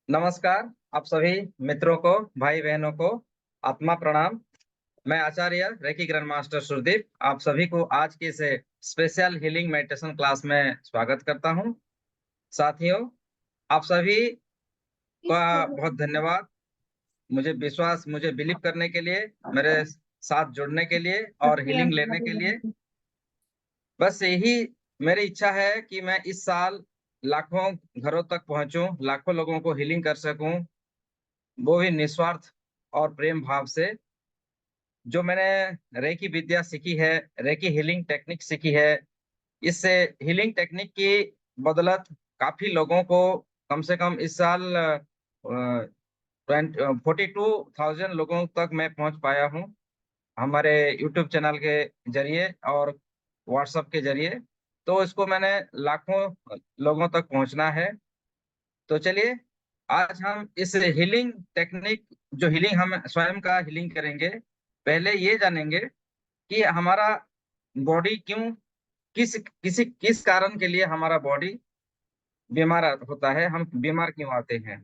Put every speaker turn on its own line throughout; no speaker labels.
नमस्कार। आप सभी मित्रों को, भाई बहनों को आत्मा प्रणाम। मैं आचार्य रेकी ग्रैंड मास्टर सुरदीप आप सभी को आज के इस स्पेशल हीलिंग मेडिटेशन क्लास में स्वागत करता हूं। साथियों, आप सभी का बहुत धन्यवाद। मुझे बिलीव करने के लिए, मेरे साथ जुड़ने के लिए और हीलिंग लेने के लिए। बस यही मेरी इच्छा है कि मैं इस साल लाखों घरों तक पहुंचूं, लाखों लोगों को हीलिंग कर सकूं, वो भी निस्वार्थ और प्रेम भाव से। जो मैंने रेकी विद्या सीखी है, रेकी हीलिंग टेक्निक सीखी है, इससे हीलिंग टेक्निक की बदौलत काफी लोगों को कम से कम इस साल 42,000 लोगों तक मैं पहुंच पाया हूं, हमारे यूट्यूब चैनल के जरिए और व्हाट्सएप के जरिए। तो इसको मैंने लाखों लोगों तक पहुंचना है। तो चलिए, आज हम इस हीलिंग टेक्निक, जो हीलिंग हम स्वयं का हीलिंग करेंगे, पहले ये जानेंगे कि हमारा बॉडी क्यों, किस कारण के लिए हमारा बॉडी बीमार होता है, हम बीमार क्यों आते हैं।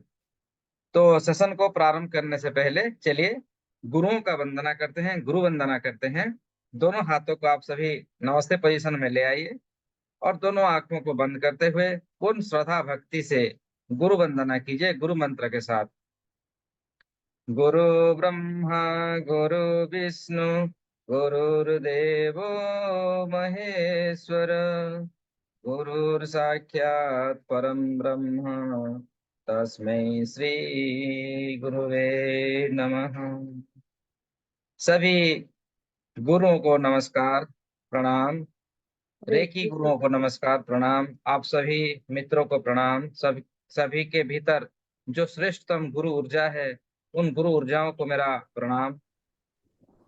तो सेशन को प्रारंभ करने से पहले चलिए गुरुओं का वंदना करते हैं, गुरु वंदना करते हैं। दोनों हाथों को आप सभी नमस्ते पोजीशन में ले आइए और दोनों आंखों को बंद करते हुए पूर्ण श्रद्धा भक्ति से गुरु वंदना कीजिए गुरु मंत्र के साथ। गुरु ब्रह्मा गुरु विष्णु गुरुर्देवो महेश्वर, गुरुर्साक्षात् परम ब्रह्म, तस्मै श्री गुरुवे नमः। सभी गुरुओं को नमस्कार प्रणाम, रेकी गुरुओं को नमस्कार प्रणाम, आप सभी मित्रों को प्रणाम। सभी के भीतर जो श्रेष्ठतम गुरु ऊर्जा है, उन गुरु ऊर्जाओं को मेरा प्रणाम।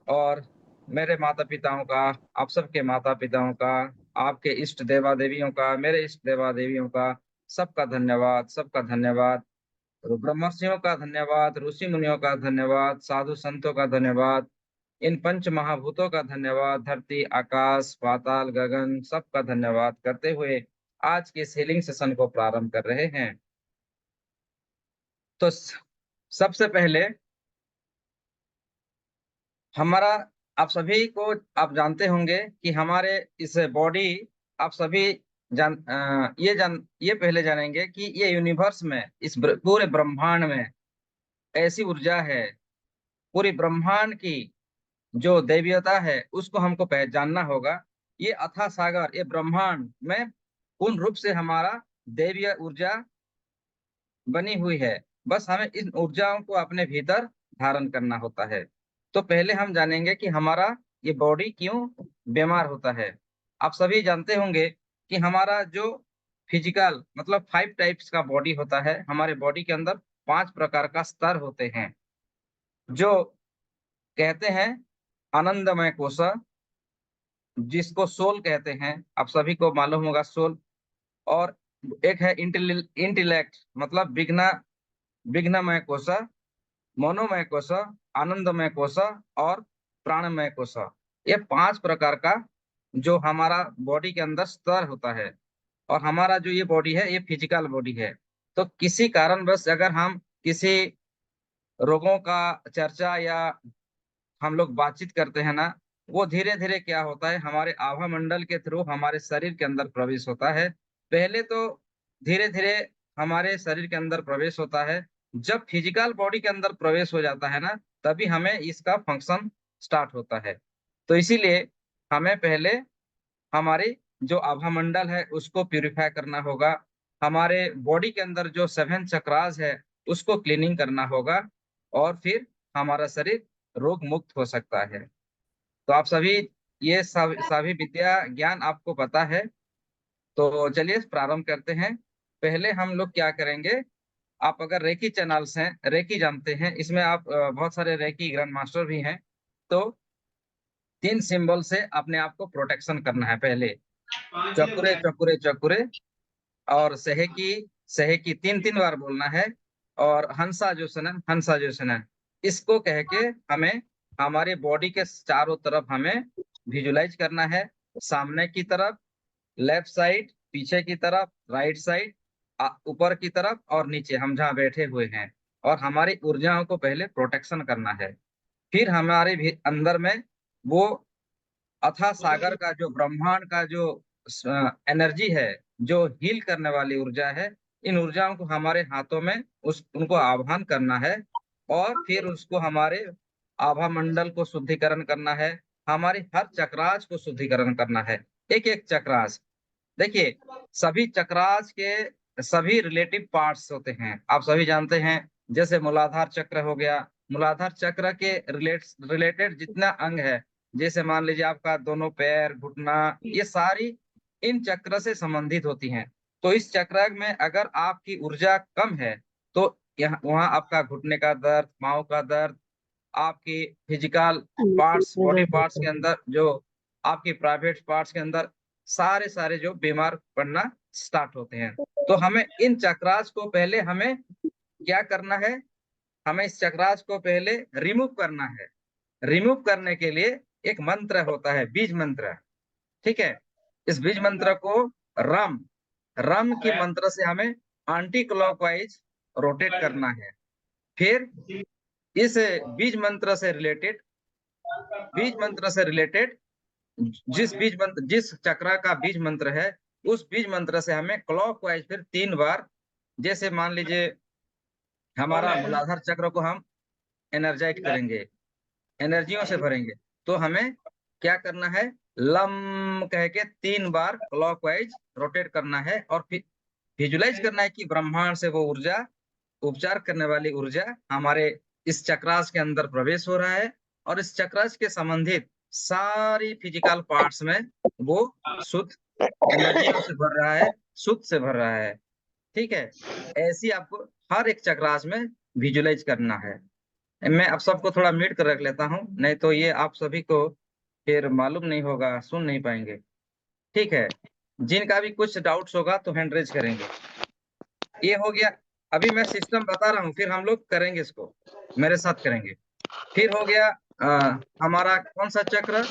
और मेरे माता पिताओं का, आप सबके माता पिताओं का, आपके इष्ट देवा देवियों का, मेरे इष्ट देवा देवियों का, सबका धन्यवाद, सबका धन्यवाद। ब्रह्मर्षियों का धन्यवाद, ऋषि मुनियों का धन्यवाद, साधु संतों का धन्यवाद, इन पंच महाभूतों का धन्यवाद, धरती आकाश पाताल गगन सबका धन्यवाद करते हुए आज के इस हीलिंग सेशन को प्रारंभ कर रहे हैं। तो सबसे पहले हमारा, आप सभी को, आप जानते होंगे कि हमारे इस बॉडी, आप सभी ये पहले जानेंगे कि ये यूनिवर्स में, इस पूरे ब्रह्मांड में ऐसी ऊर्जा है, पूरी ब्रह्मांड की जो दैवीयता है उसको हमको पहचानना होगा। ये अथाह सागर, ये ब्रह्मांड में पूर्ण रूप से हमारा दैवीय ऊर्जा बनी हुई है। बस हमें इन ऊर्जाओं को अपने भीतर धारण करना होता है। तो पहले हम जानेंगे कि हमारा ये बॉडी क्यों बीमार होता है। आप सभी जानते होंगे कि हमारा जो फिजिकल, मतलब 5 टाइप्स का बॉडी होता है। हमारे बॉडी के अंदर 5 प्रकार का स्तर होते हैं, जो कहते हैं आनंदमय कोश, जिसको सोल कहते हैं, आप सभी को मालूम होगा सोल। और एक है इंटेलेक्ट, मतलब विघ्नमय कोश, मनोमय कोश, आनंदमय कोश और प्राणमय कोश। ये 5 प्रकार का जो हमारा बॉडी के अंदर स्तर होता है। और हमारा जो ये बॉडी है, ये फिजिकल बॉडी है। तो किसी कारणवश अगर हम किसी रोगों का चर्चा या हम लोग बातचीत करते हैं ना, वो धीरे धीरे क्या होता है, हमारे आभा मंडल के थ्रू हमारे शरीर के अंदर प्रवेश होता है। पहले तो धीरे धीरे हमारे शरीर के अंदर प्रवेश होता है। जब फिजिकल बॉडी के अंदर प्रवेश हो जाता है ना, तभी हमें इसका फंक्शन स्टार्ट होता है। तो इसीलिए हमें पहले हमारी जो आभा मंडल है उसको प्यूरिफाई करना होगा। हमारे बॉडी के अंदर जो 7 चक्रास है उसको क्लीनिंग करना होगा, और फिर हमारा शरीर रोग मुक्त हो सकता है। तो आप सभी, ये सभी विद्या ज्ञान आपको पता है। तो चलिए प्रारंभ करते हैं। पहले हम लोग क्या करेंगे, आप अगर रेकी चैनल्स हैं, रेकी जानते हैं, इसमें आप बहुत सारे रेकी ग्रैंड मास्टर भी हैं। तो 3 सिंबल से अपने आप को प्रोटेक्शन करना है। पहले चकुरे चकुरे चकुरे, और सहे की 3 3 बार बोलना है। और हंसा जो सनन, हंसा जो सनन, इसको कह के हमें हमारे बॉडी के चारों तरफ हमें विजुलाइज करना है। सामने की तरफ, लेफ्ट साइड, पीछे की तरफ, राइट साइड, ऊपर की तरफ और नीचे हम जहाँ बैठे हुए हैं, और हमारी ऊर्जाओं को पहले प्रोटेक्शन करना है। फिर हमारे भी अंदर में वो अथाह सागर का जो ब्रह्मांड का जो एनर्जी है, जो हील करने वाली ऊर्जा है, इन ऊर्जाओं को हमारे हाथों में उस उनको आह्वान करना है, और फिर उसको हमारे आभा मंडल को शुद्धिकरण करना है, हमारे हर चक्रास को शुद्धिकरण करना है। एक एक चक्रास, देखिए, सभी चक्रास के सभी रिलेटिव पार्ट्स होते हैं, आप सभी जानते हैं। जैसे मूलाधार चक्र हो गया, मूलाधार चक्र के रिलेटेड जितना अंग है, जैसे मान लीजिए आपका दोनों पैर, घुटना, ये सारी इन चक्र से संबंधित होती हैं। तो इस चक्र में अगर आपकी ऊर्जा कम है, तो यहाँ वहाँ आपका घुटने का दर्द, पाँव का दर्द, आपकी फिजिकल पार्ट्स, बॉडी पार्ट्स के अंदर जो आपकी प्राइवेट पार्ट्स के अंदर सारे सारे जो बीमार पड़ना स्टार्ट होते हैं। तो हमें इन चक्रास को पहले हमें क्या करना है, हमें इस चक्रास को पहले रिमूव करना है। रिमूव करने के लिए एक मंत्र होता है, बीज मंत्र, ठीक है। इस बीज मंत्र को रम रम की मंत्र से हमें एंटी क्लॉकवाइज रोटेट करना है। फिर इस बीज मंत्र से रिलेटेड जिस चक्र का बीज मंत्र है, उस बीज मंत्र से हमें क्लॉकवाइज फिर 3 बार, जैसे मान लीजिए हमारा मूलाधार चक्र को हम एनर्जाइज करेंगे, एनर्जियों से भरेंगे, तो हमें क्या करना है, लम कह के 3 बार क्लॉकवाइज रोटेट करना है, और फिर विजुलाइज करना है कि ब्रह्मांड से वो ऊर्जा, उपचार करने वाली ऊर्जा हमारे इस चक्रास के अंदर प्रवेश हो रहा है, और इस चक्रास के संबंधित सारी फिजिकल पार्ट्स में वो शुद्ध एनर्जियों से भर रहा है, शुद्ध से भर रहा है, ठीक है। ऐसी आपको हर एक चक्रास में विजुलाइज करना है। मैं आप सबको थोड़ा म्यूट कर रख लेता हूँ, नहीं तो ये आप सभी को फिर मालूम नहीं होगा, सुन नहीं पाएंगे, ठीक है। जिनका भी कुछ डाउट्स होगा तो हैंड रेज करेंगे। ये हो गया, अभी मैं सिस्टम बता रहा हूँ, फिर हम लोग करेंगे, इसको मेरे साथ करेंगे। फिर हो गया हमारा कौन सा चक्र,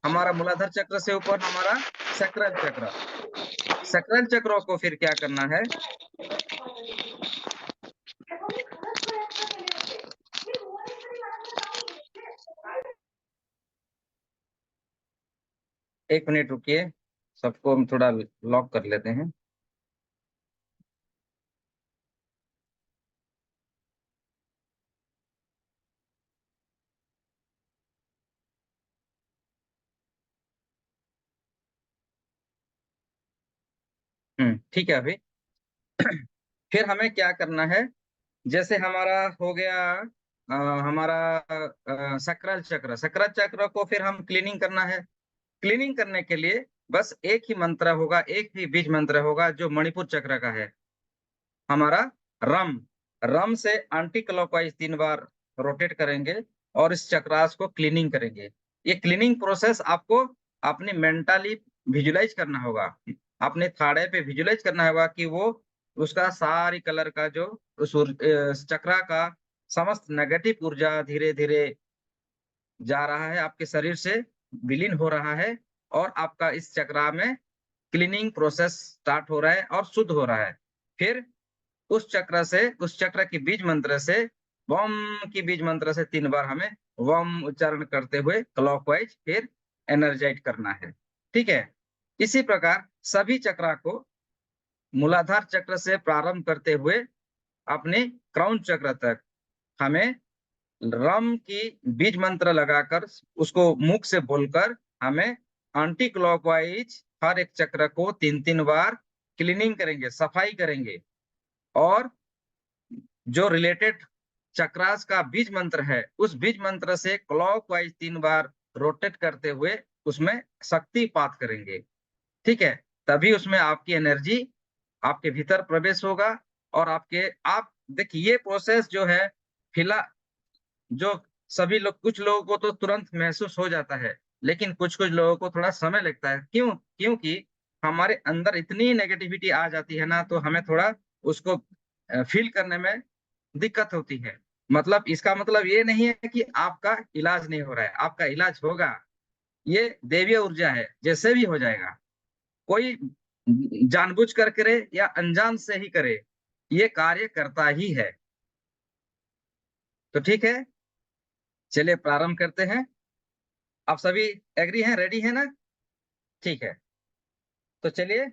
हमारा मूलाधार चक्र से ऊपर हमारा सकरल चक्र। सकरल चक्रों को फिर क्या करना है, एक मिनट रुकिए, सबको हम थोड़ा लॉक कर लेते हैं। ठीक है। अभी फिर हमें क्या करना है, जैसे हमारा हो गया हमारा सकरल चक्र को फिर हम क्लीनिंग करना है। क्लीनिंग करने के लिए बस एक ही मंत्र होगा, एक ही बीज मंत्र होगा, जो मणिपुर चक्र का है, हमारा रम। रम से एंटी क्लॉकवाइज 3 बार रोटेट करेंगे, और इस चक्रास को क्लीनिंग करेंगे। ये क्लीनिंग प्रोसेस आपको अपने मेंटली विजुलाइज करना होगा, अपने थाड़े पे विजुलाइज करना होगा कि वो उसका सारी कलर का जो उस चक्रा का समस्त नेगेटिव ऊर्जा धीरे धीरे जा रहा है, आपके शरीर से विलीन हो रहा है, और आपका इस चक्रा में क्लीनिंग प्रोसेस स्टार्ट हो रहा है और शुद्ध हो रहा है। फिर उस चक्र की बीज मंत्र से, वम की बीज मंत्र से 3 बार हमें वम उच्चारण करते हुए क्लॉकवाइज फिर एनर्जाइज करना है, ठीक है। इसी प्रकार सभी चक्रा को मूलाधार चक्र से प्रारंभ करते हुए अपने क्राउन चक्र तक हमें रम की बीज मंत्र लगाकर, उसको मुख से बोलकर हमें एंटी क्लॉकवाइज हर एक चक्र को 3 3 बार क्लीनिंग करेंगे, सफाई करेंगे, और जो रिलेटेड चक्रास का बीज मंत्र है, उस बीज मंत्र से क्लॉकवाइज 3 बार रोटेट करते हुए उसमें शक्तिपात करेंगे, ठीक है। तभी उसमें आपकी एनर्जी आपके भीतर प्रवेश होगा, और आप देखिए, ये प्रोसेस जो है, फिलहाल जो सभी लोग, कुछ लोगों को तो तुरंत महसूस हो जाता है, लेकिन कुछ कुछ लोगों को थोड़ा समय लगता है। क्योंकि हमारे अंदर इतनी नेगेटिविटी आ जाती है ना, तो हमें थोड़ा उसको फील करने में दिक्कत होती है। मतलब इसका मतलब ये नहीं है कि आपका इलाज नहीं हो रहा है, आपका इलाज होगा। ये दैवीय ऊर्जा है, जैसे भी हो जाएगा। कोई जानबूझ कर करे या अनजान से ही करे, ये कार्य करता ही है। तो ठीक है, चलिए प्रारंभ करते हैं। आप सभी एग्री हैं, रेडी हैं ना? ठीक है, तो चलिए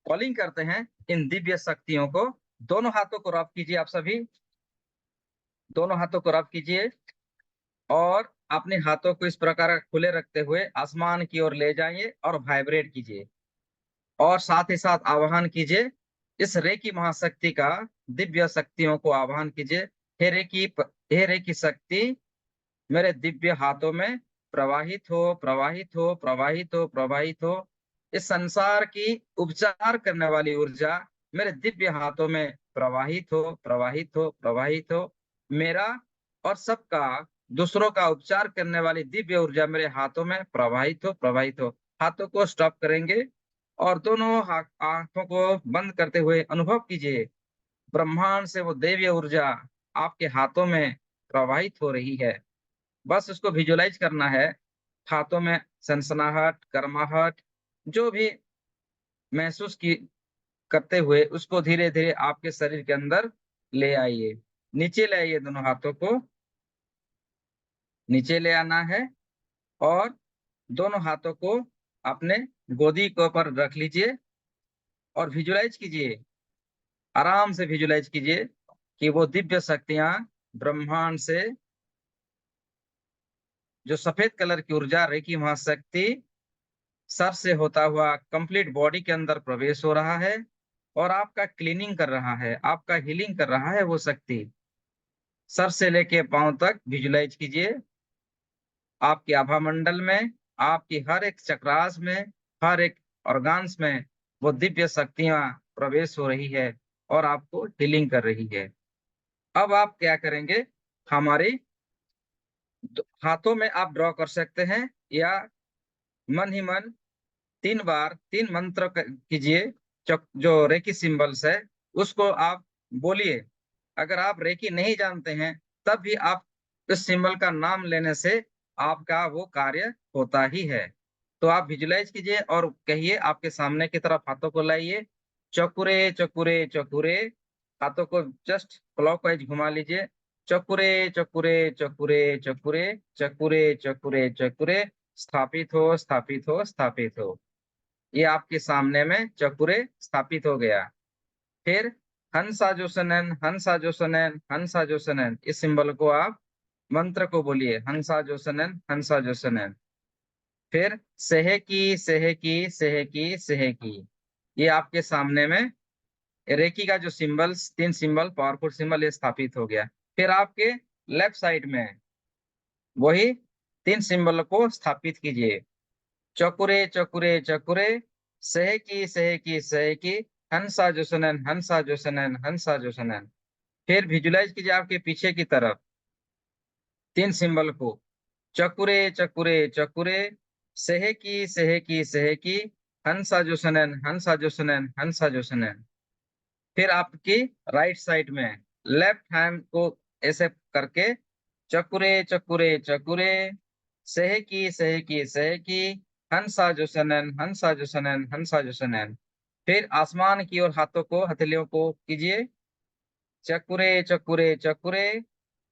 कॉलिंग करते हैं इन दिव्य शक्तियों को। दोनों हाथों को रब कीजिए, आप सभी दोनों हाथों को रब कीजिए और अपने हाथों को इस प्रकार खुले रखते हुए आसमान की ओर ले जाइए और वाइब्रेट कीजिए, और साथ ही साथ आवाहन कीजिए इस रेकी महाशक्ति का, दिव्य शक्तियों को आवाहन कीजिए। हे रेकी शक्ति मेरे दिव्य हाथों में प्रवाहित हो, प्रवाहित हो, प्रवाहित हो, प्रवाहित हो। इस संसार की उपचार करने वाली ऊर्जा मेरे दिव्य हाथों में प्रवाहित हो, प्रवाहित हो, प्रवाहित हो। मेरा और सबका, दूसरों का उपचार करने वाली दिव्य ऊर्जा मेरे हाथों में प्रवाहित हो, प्रवाहित हो। हाथों को स्टॉप करेंगे और दोनों आंखों को बंद करते हुए अनुभव कीजिए ब्रह्मांड से वो दैवीय ऊर्जा आपके हाथों में प्रवाहित हो रही है। बस उसको विजुलाइज करना है, हाथों में सनसनाहट, गर्माहट जो भी महसूस की करते हुए उसको धीरे धीरे आपके शरीर के अंदर ले आइए। नीचे ले आइए, दोनों हाथों को नीचे ले आना है और दोनों हाथों को अपने गोदी के ऊपर रख लीजिए और विजुलाइज कीजिए, आराम से विजुलाइज कीजिए कि वो दिव्य शक्तियां ब्रह्मांड से, जो सफेद कलर की ऊर्जा रेकी महाशक्ति सर से होता हुआ कंप्लीट बॉडी के अंदर प्रवेश हो रहा है और आपका क्लीनिंग कर रहा है, आपका हीलिंग कर रहा है। वो शक्ति सर से लेके पांव तक विजुलाइज कीजिए, आपके आभा मंडल में, आपकी हर एक चक्रास में, हर एक ऑर्गन्स में वो दिव्य शक्तियां प्रवेश हो रही है और आपको हीलिंग कर रही है। अब आप क्या करेंगे, हमारे हाथों में आप ड्रॉ कर सकते हैं या मन ही मन 3 बार 3 मंत्र कीजिए। जो रेकी सिंबल्स है उसको आप बोलिए। अगर आप रेकी नहीं जानते हैं तब भी आप इस सिंबल का नाम लेने से आपका वो कार्य होता ही है। तो आप विजुलाइज कीजिए और कहिए, आपके सामने की तरफ हाथों को लाइए। चकुरे चकुरे चकुरे, हाथों को जस्ट क्लॉकवाइज घुमा लीजिए। चकुरे चकुरे चकुरे चकुरे चकुरे चकुरे चकुरे, स्थापित हो, स्थापित हो, स्थापित हो। ये आपके सामने में चकुरे स्थापित हो गया। फिर हंसा जोसनन, हंसा जोसनन, हंसा जोसनन, इस सिंबल को आप मंत्र को बोलिए, हंसा जोसनन, हंसा जोसनन। फिर सेहेकी, सेहेकी, सेहेकी, सेहेकी, ये आपके सामने में रेकी का जो सिंबल्स, 3 सिंबल, पावरफुल सिंबल, ये स्थापित हो गया। फिर आपके लेफ्ट साइड में वही 3 सिंबल को स्थापित कीजिए। चकुरे चकुरे चकुरे, सहेकी सहेकी सहेकी, हंसा जोसनन, हंसा जोसनन, हंसा जोसनन। फिर विजुलाइज कीजिए आपके पीछे की तरफ 3 सिंबल को। चकुरे चकुरे चकुरे, सहेकी सहेकी सहेकी, हंसा जोसनन, हंसा जोसनन, हंसा जोसनन। फिर आपकी राइट साइड में लेफ्ट हैंड को ऐसे करके चकुरे चकुरे चकुरे, सहेकी सहेकी सहेकी, हंसा जोसनन, हंसा जोसनन, हंसा जोसनन। फिर आसमान की ओर हाथों को, हथेलियों को कीजिए। चकुरे चकुरे चकुरे,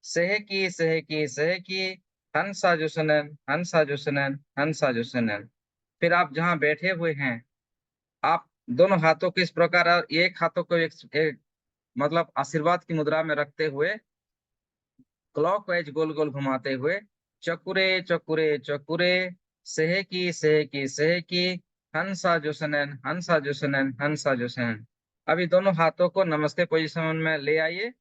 सहेकी सहेकी सहेकी, हंसा जोसनन, हंसा जोसनन, हंसा जोसनन। फिर आप जहां बैठे हुए हैं, आप दोनों हाथों को इस प्रकार और एक हाथों को एक मतलब आशीर्वाद की मुद्रा में रखते हुए क्लॉकवाइज गोल गोल घुमाते हुए चकुरे चकुरे चकुरे, सहेकी सहेकी सहेकी, हंसा जोसनन, हंसा जोसनन, हंसा जोसनन। अभी दोनों हाथों को नमस्ते पोजीशन में ले आइए।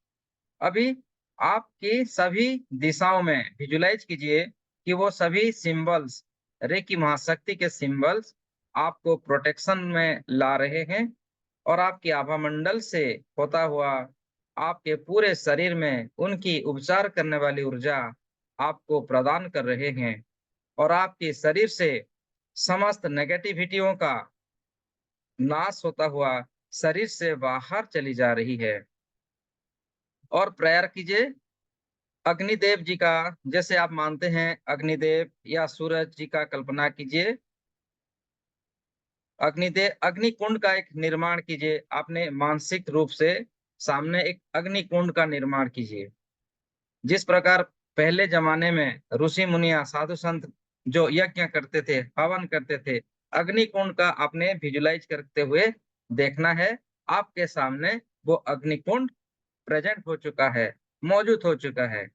अभी आपकी सभी दिशाओं में विजुलाइज कीजिए कि वो सभी सिंबल्स, रेकी महाशक्ति के सिंबल्स आपको प्रोटेक्शन में ला रहे हैं और आपके आभा मंडल से होता हुआ आपके पूरे शरीर में उनकी उपचार करने वाली ऊर्जा आपको प्रदान कर रहे हैं और आपके शरीर से समस्त नेगेटिविटियों का नाश होता हुआ शरीर से बाहर चली जा रही है। और प्रेयर कीजिए अग्निदेव जी का, जैसे आप मानते हैं अग्निदेव या सूरज जी का कल्पना कीजिए। अग्निकुंड का एक निर्माण कीजिए। आपने मानसिक रूप से सामने एक अग्निकुंड का निर्माण कीजिए। जिस प्रकार पहले जमाने में ऋषि मुनिया साधु संत जो यज्ञ करते थे, हवन करते थे, अग्निकुंड का आपने विजुलाइज करते हुए देखना है। आपके सामने वो अग्निकुंड प्रेजेंट हो चुका है, मौजूद हो चुका है।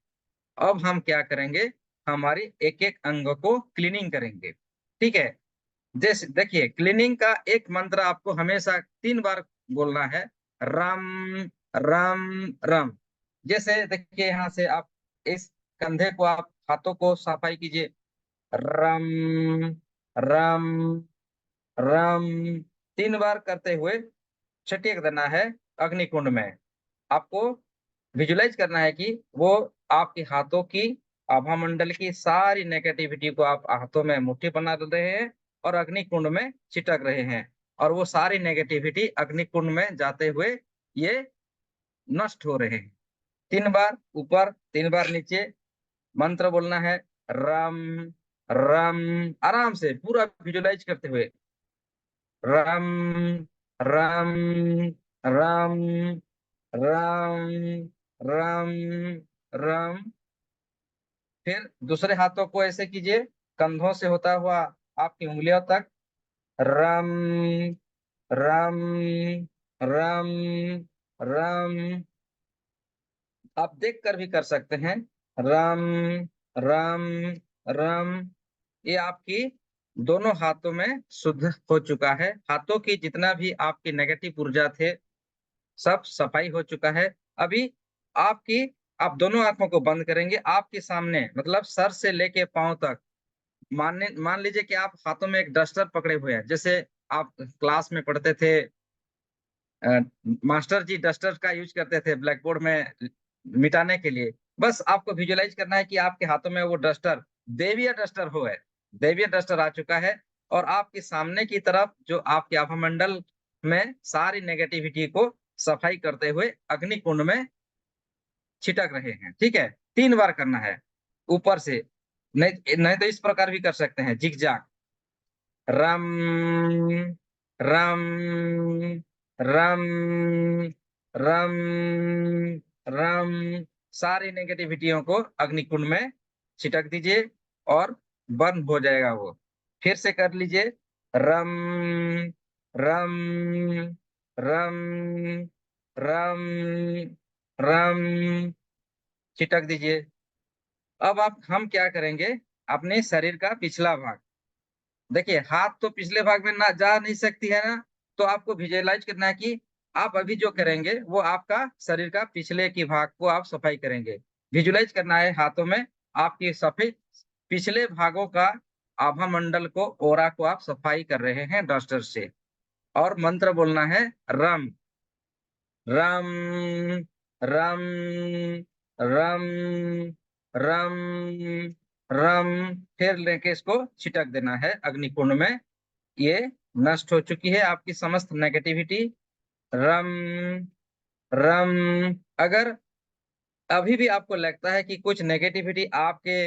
अब हम क्या करेंगे, हमारी एक एक अंग को क्लीनिंग करेंगे। ठीक है। जैसे देखिए, क्लीनिंग का एक मंत्र आपको हमेशा 3 बार बोलना है, रम रम रम। जैसे देखिए, यहाँ से आप इस कंधे को, आप हाथों को सफाई कीजिए, रम रम रम। 3 बार करते हुए छटिक देना है अग्निकुंड में। आपको विजुलाइज करना है कि वो आपके हाथों की, आभा मंडल की सारी नेगेटिविटी को आप हाथों में मुट्ठी बना रहे हैं और अग्निकुंड में छिटक रहे हैं, और वो सारी नेगेटिविटी अग्निकुंड में जाते हुए ये नष्ट हो रहे हैं। 3 बार ऊपर, 3 बार नीचे मंत्र बोलना है, रम रम। आराम से पूरा विजुलाइज करते हुए, रम रम रम रम रम रम। फिर दूसरे हाथों को ऐसे कीजिए, कंधों से होता हुआ आपकी उंगलियों तक, रम रम रम रम। आप देख कर भी कर सकते हैं, रम रम रम। ये आपकी दोनों हाथों में शुद्ध हो चुका है। हाथों की जितना भी आपकी नेगेटिव ऊर्जा थे, सब सफाई हो चुका है। अभी आपकी, आप दोनों आंखों को बंद करेंगे, आपके सामने मतलब सर से लेके पांव तक, मान लीजिए कि आप हाथों में एक डस्टर पकड़े हुए हैं। जैसे आप क्लास में पढ़ते थे, अ, मास्टर जी डस्टर का यूज करते थे ब्लैक बोर्ड में मिटाने के लिए। बस आपको विजुलाइज करना है कि आपके हाथों में वो डस्टर, देवीय डस्टर हो है, देवीय डस्टर आ चुका है, और आपके सामने की तरफ जो आपके आभा मंडल में सारी नेगेटिविटी को सफाई करते हुए अग्निकुंड में छिटक रहे हैं। ठीक है। 3 बार करना है ऊपर से। नहीं नहीं तो इस प्रकार भी कर सकते हैं, जिगजैग, रम रम रम रम रम। सारी नेगेटिविटियों को अग्निकुंड में छिटक दीजिए और बंद हो जाएगा वो। फिर से कर लीजिए, रम रम रम रम रम, छिटक दीजिए। अब आप, हम क्या करेंगे, अपने शरीर का पिछला भाग, देखिए हाथ तो पिछले भाग में ना जा नहीं सकती है ना, तो आपको विजुअलाइज करना है कि आप अभी जो करेंगे वो आपका शरीर का पिछले की भाग को आप सफाई करेंगे। विजुअलाइज करना है हाथों में आपकी सफेद पिछले भागों का, आभा मंडल को, ओरा को आप सफाई कर रहे हैं डस्टर से। और मंत्र बोलना है, रम रम रम रम रम रम। फिर लेके इसको छिटक देना है अग्निकुंड में। ये नष्ट हो चुकी है आपकी समस्त नेगेटिविटी। रम रम। अगर अभी भी आपको लगता है कि कुछ नेगेटिविटी आपके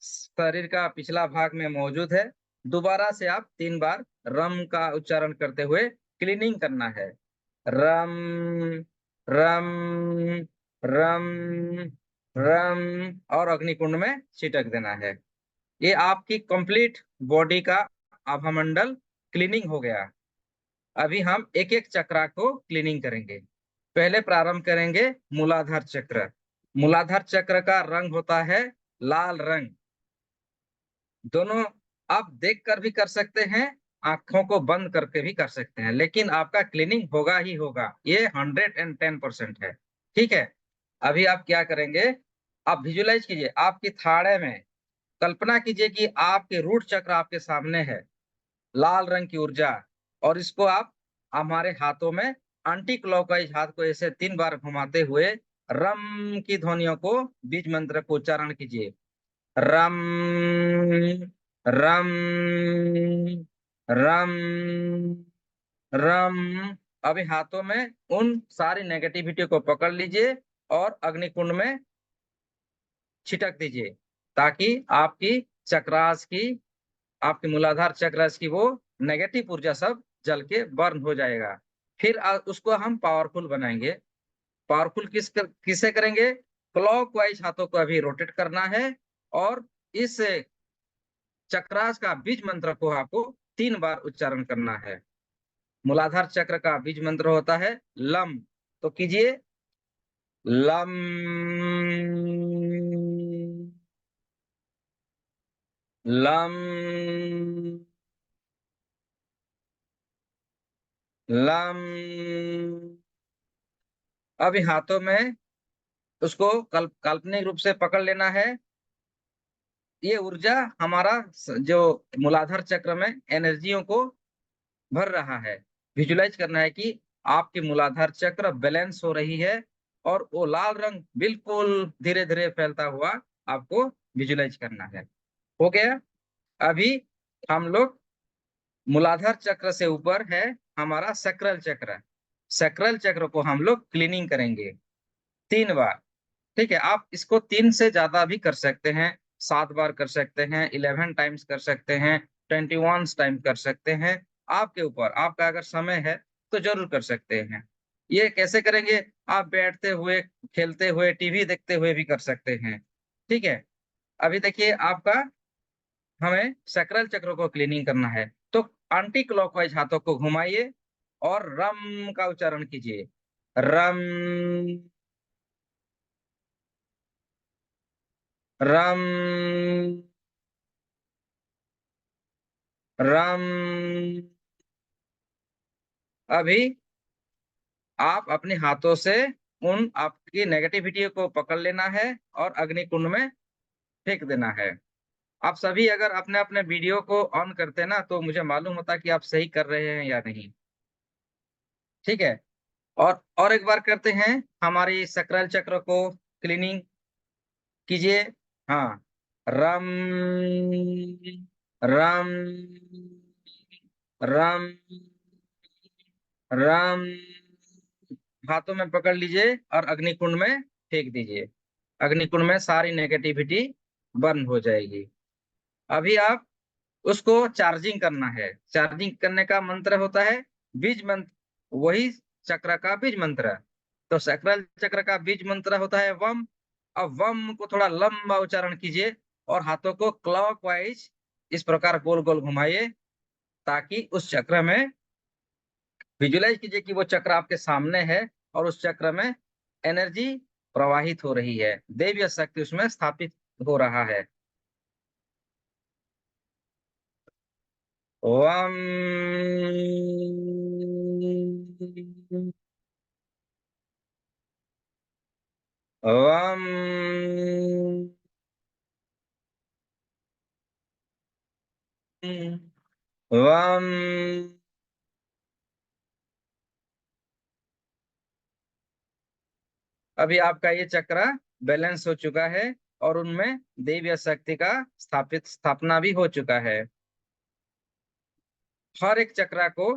शरीर का पिछला भाग में मौजूद है, दोबारा से आप 3 बार रम का उच्चारण करते हुए क्लीनिंग करना है, रम रम रम रम, और अग्निकुंड में छिटक देना है। ये आपकी कंप्लीट बॉडी का आभामंडल क्लीनिंग हो गया। अभी हम एक एक चक्रा को क्लीनिंग करेंगे। पहले प्रारंभ करेंगे मूलाधार चक्र। मूलाधार चक्र का रंग होता है लाल रंग। दोनों आप देख कर भी कर सकते हैं, आंखों को बंद करके भी कर सकते हैं, लेकिन आपका क्लीनिंग होगा ही होगा, ये 110% है। ठीक है। अभी आप क्या करेंगे, आप विजुलाइज कीजिए आपकी थाड़े में, कल्पना कीजिए कि आपके रूट चक्र आपके सामने है, लाल रंग की ऊर्जा, और इसको आप हमारे हाथों में एंटी क्लॉकवाइज हाथ को ऐसे 3 बार घुमाते हुए रम की ध्वनियों को, बीज मंत्र को उच्चारण कीजिए, रम रम रम रम। अभी हाथों में उन सारी नेगेटिविटी को पकड़ लीजिए और अग्निकुंड में छिटक दीजिए, ताकि आपकी चक्रास की, आपके मूलाधार चक्रास की वो नेगेटिव ऊर्जा सब जल के बर्न हो जाएगा। फिर उसको हम पावरफुल बनाएंगे। पावरफुल किससे करेंगे? क्लॉकवाइज हाथों को अभी रोटेट करना है, और इस चक्रास का बीज मंत्र को आपको 3 बार उच्चारण करना है। मूलाधार चक्र का बीज मंत्र होता है लम। तो कीजिए लम, लम, लम। अभी हाथों में उसको काल्पनिक रूप से पकड़ लेना है। ये ऊर्जा हमारा जो मूलाधार चक्र में एनर्जियों को भर रहा है। विजुलाइज करना है कि आपकी मूलाधार चक्र बैलेंस हो रही है, और वो लाल रंग बिल्कुल धीरे धीरे फैलता हुआ आपको विजुलाइज करना है। हो गया। अभी हम लोग मूलाधार चक्र से ऊपर है हमारा सक्रल चक्र। सक्रल चक्र को हम लोग क्लीनिंग करेंगे 3 बार। ठीक है, आप इसको 3 से ज्यादा भी कर सकते हैं। 7 बार कर सकते हैं, 11 टाइम्स कर सकते हैं, 21 टाइम कर सकते हैं। आपके ऊपर, आपका अगर समय है तो जरूर कर सकते हैं। ये कैसे करेंगे? आप बैठते हुए, खेलते हुए, टीवी देखते हुए भी कर सकते हैं। ठीक है। अभी देखिए, आपका हमें सक्रल चक्र को क्लीनिंग करना है, तो एंटी क्लॉकवाइज हाथों को घुमाइए और रम का उच्चारण कीजिए। रम, रम, रम। अभी आप अपने हाथों से उन आपकी नेगेटिविटी को पकड़ लेना है और अग्नि कुंड में फेंक देना है। आप सभी अगर अपने अपने वीडियो को ऑन करते ना, तो मुझे मालूम होता कि आप सही कर रहे हैं या नहीं। ठीक है। और एक बार करते हैं, हमारी सकरल चक्र को क्लीनिंग कीजिए। हाँ। रम, रम, रम, रम। हाथों में पकड़ लीजिए और अग्निकुंड में फेंक दीजिए। अग्निकुंड में सारी नेगेटिविटी बर्न हो जाएगी। अभी आप उसको चार्जिंग करना है। चार्जिंग करने का मंत्र होता है बीज मंत्र, वही चक्र का बीज मंत्र। तो सक्रल चक्र का बीज मंत्र होता है वम। अब वम को थोड़ा लंबा उच्चारण कीजिए और हाथों को क्लॉकवाइज इस प्रकार गोल गोल घुमाइए, ताकि उस चक्र में विजुलाइज कीजिए कि वो चक्र आपके सामने है, और उस चक्र में एनर्जी प्रवाहित हो रही है, दैवीय शक्ति उसमें स्थापित हो रहा है। वम, वम, वम। अभी आपका ये चक्र बैलेंस हो चुका है, और उनमें दैवीय शक्ति का स्थापना भी हो चुका है। हर एक चक्र को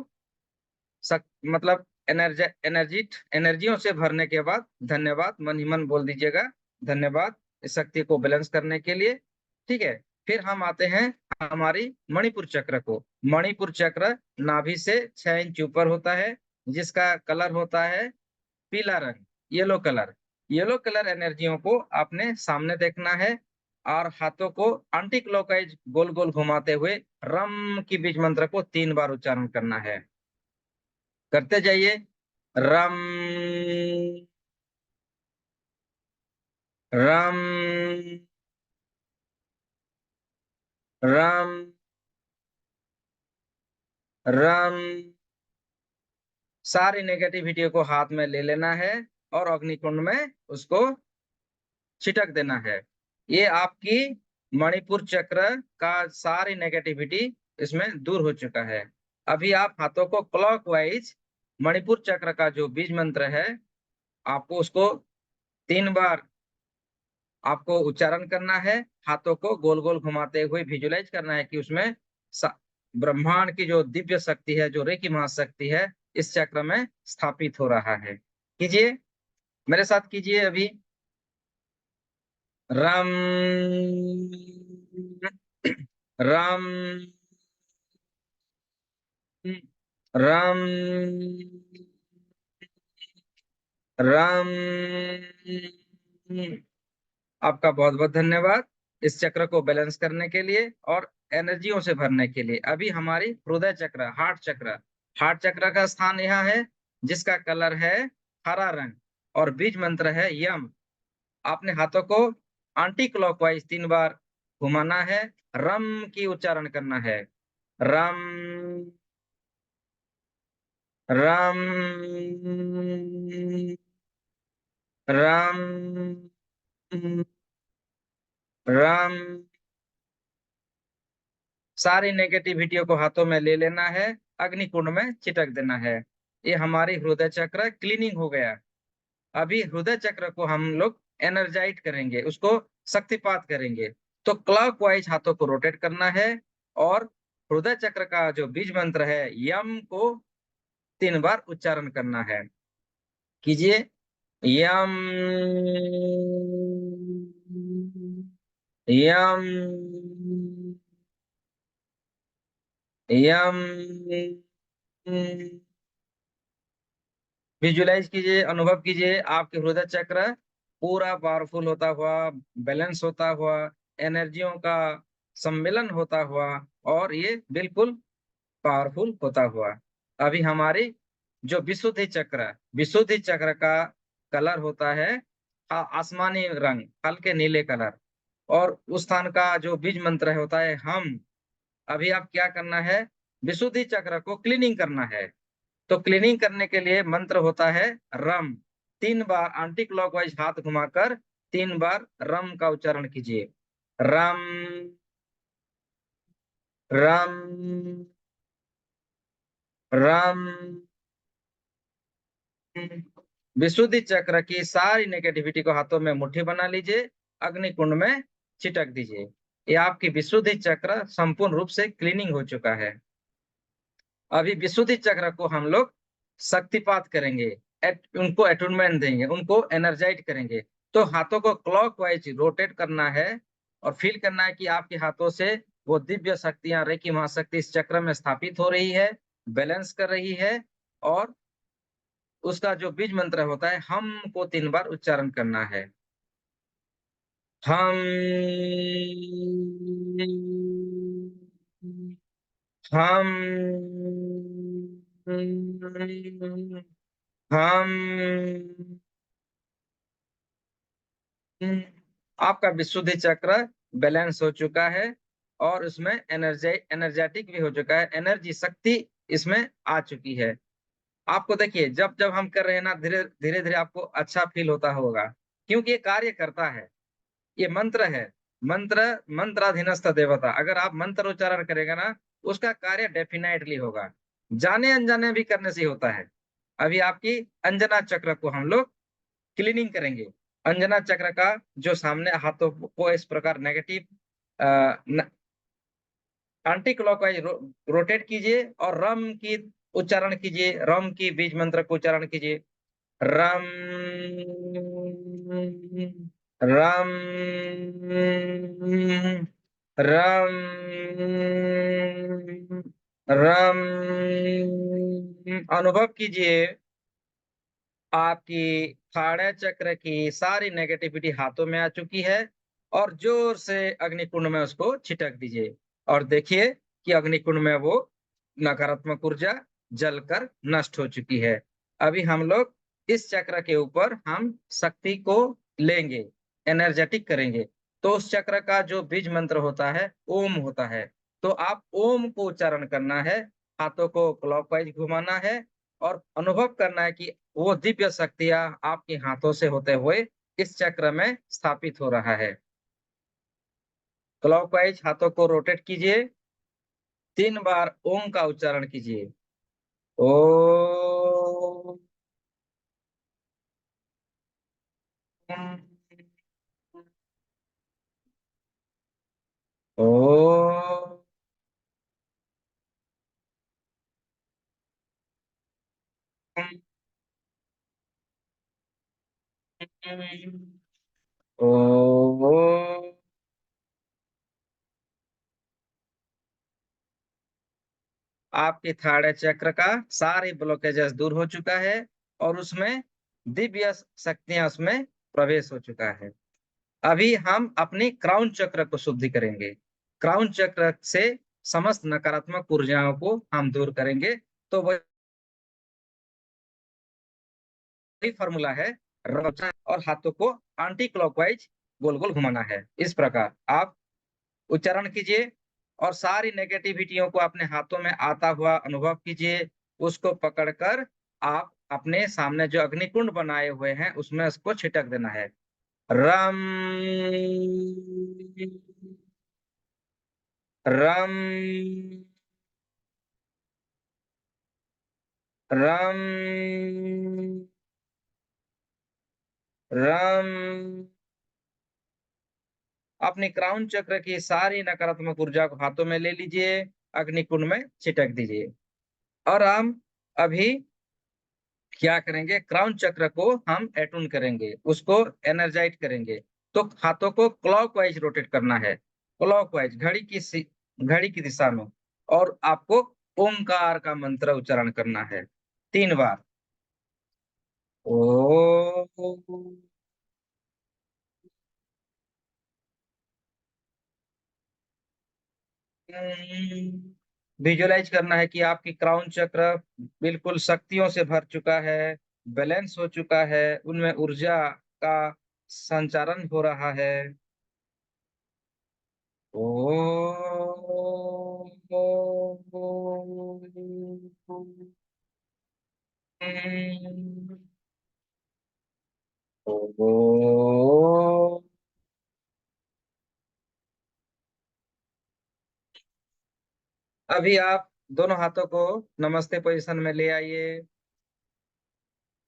मतलब एनर्जियों से भरने के बाद धन्यवाद मन ही मन बोल दीजिएगा। धन्यवाद इस शक्ति को बैलेंस करने के लिए। ठीक है। फिर हम आते हैं हमारी मणिपुर चक्र को। मणिपुर चक्र नाभि से 6 इंच ऊपर होता है, जिसका कलर होता है पीला रंग, येलो कलर। येलो कलर एनर्जियों को आपने सामने देखना है, और हाथों को एंटी क्लॉकवाइज गोल गोल घुमाते हुए रम की बीज मंत्र को 3 बार उच्चारण करना है। करते जाइए। रम, रम, रम, रम। सारी नेगेटिविटी को हाथ में ले लेना है और अग्निकुंड में उसको छिटक देना है। ये आपकी मणिपुर चक्र का सारी नेगेटिविटी इसमें दूर हो चुका है। अभी आप हाथों को क्लॉकवाइज मणिपुर चक्र का जो बीज मंत्र है, आपको उसको 3 बार आपको उच्चारण करना है। हाथों को गोल गोल घुमाते हुए विजुलाइज करना है कि उसमें ब्रह्मांड की जो दिव्य शक्ति है, जो रेकी महाशक्ति है, इस चक्र में स्थापित हो रहा है। कीजिए, मेरे साथ कीजिए अभी। रम, रम, रम रम। आपका बहुत बहुत धन्यवाद इस चक्र को बैलेंस करने के लिए और एनर्जियों से भरने के लिए। अभी हमारी हृदय चक्र, हार्ट चक्र का स्थान यह है, जिसका कलर है हरा रंग, और बीज मंत्र है यम। आपने हाथों को एंटी क्लॉकवाइज 3 बार घुमाना है, रम की उच्चारण करना है। रम रम रम रम। सारी नेगेटिविटियों को हाथों में ले लेना है, अग्नि कुंड में चिटक देना है। ये हमारी हृदय चक्र क्लीनिंग हो गया। अभी हृदय चक्र को हम लोग एनर्जाइट करेंगे, उसको शक्तिपात करेंगे। तो क्लॉकवाइज हाथों को रोटेट करना है, और हृदय चक्र का जो बीज मंत्र है यम को 3 बार उच्चारण करना है। कीजिए। यम यम यम। विजुलाइज कीजिए, अनुभव कीजिए, आपके हृदय चक्र पूरा पावरफुल होता हुआ, बैलेंस होता हुआ, एनर्जियों का सम्मिलन होता हुआ, और ये बिल्कुल पावरफुल होता हुआ। अभी हमारी जो विशुद्धि चक्र का कलर होता है आसमानी रंग, हल्के नीले कलर, और उस स्थान का जो बीज मंत्र होता है हम। अभी आप क्या करना है, विशुद्धि चक्र को क्लीनिंग करना है। तो क्लीनिंग करने के लिए मंत्र होता है रम। 3 बार एंटी क्लॉकवाइज हाथ घुमाकर 3 बार रम का उच्चारण कीजिए। रम रम रम। विशुद्धि चक्र की सारी नेगेटिविटी को हाथों में मुट्ठी बना लीजिए, अग्नि कुंड में छिटक दीजिए। ये आपकी विशुद्धि चक्र संपूर्ण रूप से क्लीनिंग हो चुका है। अभी विशुद्धि चक्र को हम लोग शक्तिपात करेंगे, उनको अटूनमेंट देंगे, उनको एनर्जाइज करेंगे। तो हाथों को क्लॉकवाइज रोटेट करना है, और फील करना है कि आपके हाथों से वो दिव्य शक्तियां, रेकी महाशक्ति इस चक्र में स्थापित हो रही है, बैलेंस कर रही है। और उसका जो बीज मंत्र होता है हम को 3 बार उच्चारण करना है। हम हम हम। आपका विशुद्धि चक्र बैलेंस हो चुका है, और उसमें एनर्जेटिक भी हो चुका है, एनर्जी शक्ति इसमें आ चुकी है। आपको देखिए, जब जब हम कर रहे हैं ना, धीरे धीरे धीरे आपको अच्छा फील होता होगा, क्योंकि ये कार्य करता है। ये मंत्र है, मंत्र मंत्राधीनस्थ देवता। अगर आप मंत्र उच्चारण करेगा ना, उसका कार्य डेफिनेटली होगा। जाने अनजाने भी करने से ही होता है। अभी आपकी अंजना चक्र को हम लोग क्लीनिंग करेंगे। अंजना चक्र का जो सामने हाथों को इस प्रकार नेगेटिव एंटी क्लॉकवाइज रोटेट कीजिए, और रम की उच्चारण कीजिए, रम की बीज मंत्र को उच्चारण कीजिए। रम रम रम रम। अनुभव कीजिए, आपकी थाड़े चक्र की सारी नेगेटिविटी हाथों में आ चुकी है, और जोर से अग्निकुंड में उसको छिटक दीजिए, और देखिए कि अग्निकुंड में वो नकारात्मक ऊर्जा जलकर नष्ट हो चुकी है। अभी हम लोग इस चक्र के ऊपर हम शक्ति को लेंगे, एनर्जेटिक करेंगे। तो उस चक्र का जो बीज मंत्र होता है ओम होता है। तो आप ओम को उच्चारण करना है, हाथों को क्लॉकवाइज घुमाना है, और अनुभव करना है कि वो दिव्य शक्तियां आपके हाथों से होते हुए इस चक्र में स्थापित हो रहा है। क्लॉकवाइज हाथों को रोटेट कीजिए, 3 बार ओम का उच्चारण कीजिए। ओ ओ ओ। आपके थाड़े चक्र का सारे ब्लॉकेजेस दूर हो चुका है और उसमें दिव्य शक्तियां उसमें प्रवेश हो चुका है। अभी हम अपनी क्राउन चक्र को शुद्धि करेंगे। क्राउन चक्र से समस्त नकारात्मक ऊर्जाओं को हम दूर करेंगे। तो वही फॉर्मूला है, और हाथों को एंटी क्लॉकवाइज गोल गोल घुमाना है। इस प्रकार आप उच्चारण कीजिए और सारी नेगेटिविटियों को अपने हाथों में आता हुआ अनुभव कीजिए। उसको पकड़कर आप अपने सामने जो अग्निकुंड बनाए हुए हैं उसमें उसको छिटक देना है। रम रम रम रम। अपनी क्राउन चक्र की सारी नकारात्मक ऊर्जा को हाथों में ले लीजिए, अग्निकुंड में छिटक दीजिए। और हम अभी क्या करेंगे, क्राउन चक्र को हम एटून करेंगे, उसको एनर्जाइज करेंगे। तो हाथों को क्लॉकवाइज रोटेट करना है, क्लॉकवाइज घड़ी की दिशा में। और आपको ओंकार का मंत्र उच्चारण करना है 3 बार। ओ विजुअलाइज करना है कि आपकी क्राउन चक्र बिल्कुल शक्तियों से भर चुका है, बैलेंस हो चुका है, उनमें ऊर्जा का संचारण हो रहा है। ओ अभी आप दोनों हाथों को नमस्ते पोजीशन में ले आइए।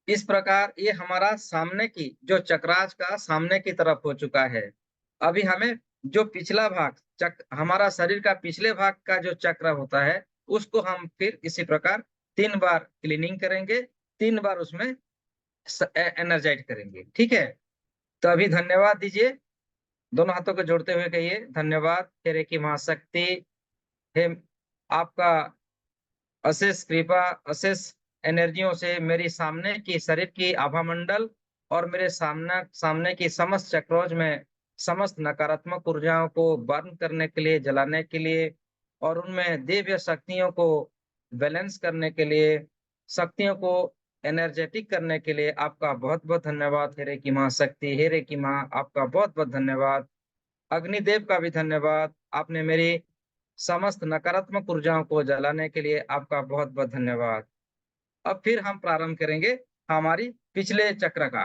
इस प्रकार ये हमारा सामने की जो चक्रास का सामने की तरफ हो चुका है। अभी हमें जो पिछला भाग हमारा शरीर का पिछले भाग का जो चक्र होता है उसको हम फिर इसी प्रकार 3 बार क्लीनिंग करेंगे, 3 बार उसमें एनर्जाइज करेंगे। ठीक है, तो अभी धन्यवाद दीजिए। दोनों हाथों को जोड़ते हुए कहिए, धन्यवाद तेरे की महाशक्ति है, आपका अशेष कृपा, अशेष एनर्जियों से मेरी सामने की शरीर की आभा मंडल और मेरे सामने सामने की समस्त चक्रोज में समस्त नकारात्मक ऊर्जाओं को बर्न करने के लिए, जलाने के लिए और उनमें दिव्य शक्तियों को बैलेंस करने के लिए, शक्तियों को एनर्जेटिक करने के लिए आपका बहुत बहुत धन्यवाद। हेरे की माँ शक्ति, हेरे की माँ आपका बहुत बहुत धन्यवाद। अग्निदेव का भी धन्यवाद, आपने मेरी समस्त नकारात्मक ऊर्जाओं को जलाने के लिए आपका बहुत बहुत धन्यवाद। अब फिर हम प्रारंभ करेंगे हमारी पिछले चक्र का।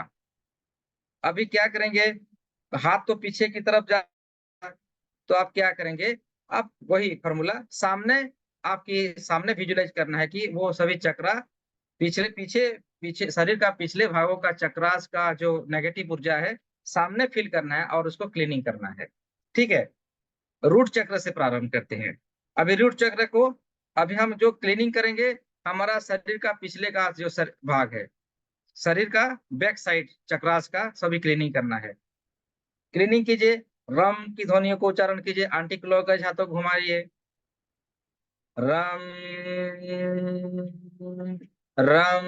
अभी क्या करेंगे, हाथ तो पीछे की तरफ जा, तो आप क्या करेंगे, आप वही फॉर्मूला सामने, आपकी सामने विजुलाइज करना है कि वो सभी चक्रा पिछले पीछे पीछे शरीर का पिछले भागों का चक्रास का जो नेगेटिव ऊर्जा है सामने फील करना है और उसको क्लीनिंग करना है। ठीक है, रूट चक्र से प्रारंभ करते हैं। अभी रूट चक्र को अभी हम जो क्लीनिंग करेंगे, हमारा शरीर का पिछले का जो भाग है, शरीर का बैक साइड चक्रास का सभी क्लीनिंग करना है। क्लीनिंग कीजिए, रम की ध्वनियों को उच्चारण कीजिए, आंटी क्लॉकवाइज हाथों घुमाइए। रम रम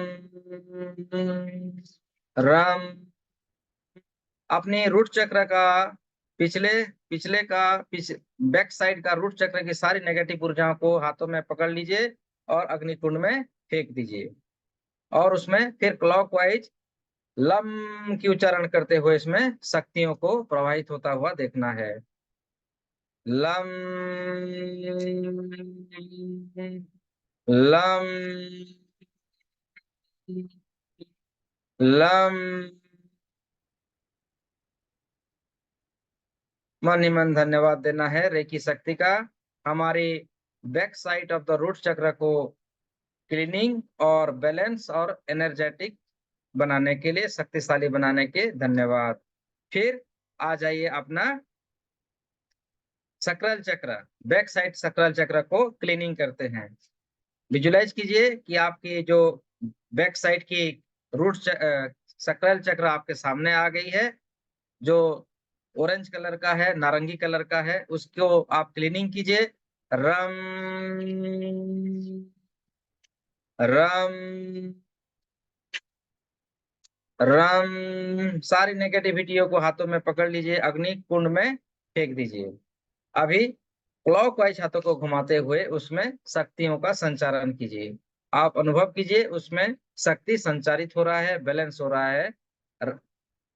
रम। अपने रूट चक्र का पिछले पिछले का बैक साइड का रूट चक्र की सारी नेगेटिव ऊर्जाओं को हाथों में पकड़ लीजिए और अग्निकुंड में फेंक दीजिए। और उसमें फिर क्लॉकवाइज लम की उच्चारण करते हुए इसमें शक्तियों को प्रवाहित होता हुआ देखना है। Lump lump lump. मन ही मन धन्यवाद देना है रेकी शक्ति का, हमारी back side of the root chakra को क्लीनिंग और बैलेंस और एनर्जेटिक बनाने के लिए, शक्तिशाली बनाने के धन्यवाद। फिर आ जाइए अपना सक्राल चक्र, बैक साइड सक्राल चक्र को क्लीनिंग करते हैं। विजुलाइज कीजिए कि आपकी जो बैक साइड की रूट सक्राल चक्र आपके सामने आ गई है, जो ऑरेंज कलर का है, नारंगी कलर का है, उसको आप क्लीनिंग कीजिए। रम रम रम। सारी नेगेटिविटियों को हाथों में पकड़ लीजिए, अग्नि कुंड में फेंक दीजिए। अभी क्लॉकवाइज हाथों को घुमाते हुए उसमें शक्तियों का संचारण कीजिए। आप अनुभव कीजिए उसमें शक्ति संचारित हो रहा है, बैलेंस हो रहा है। र-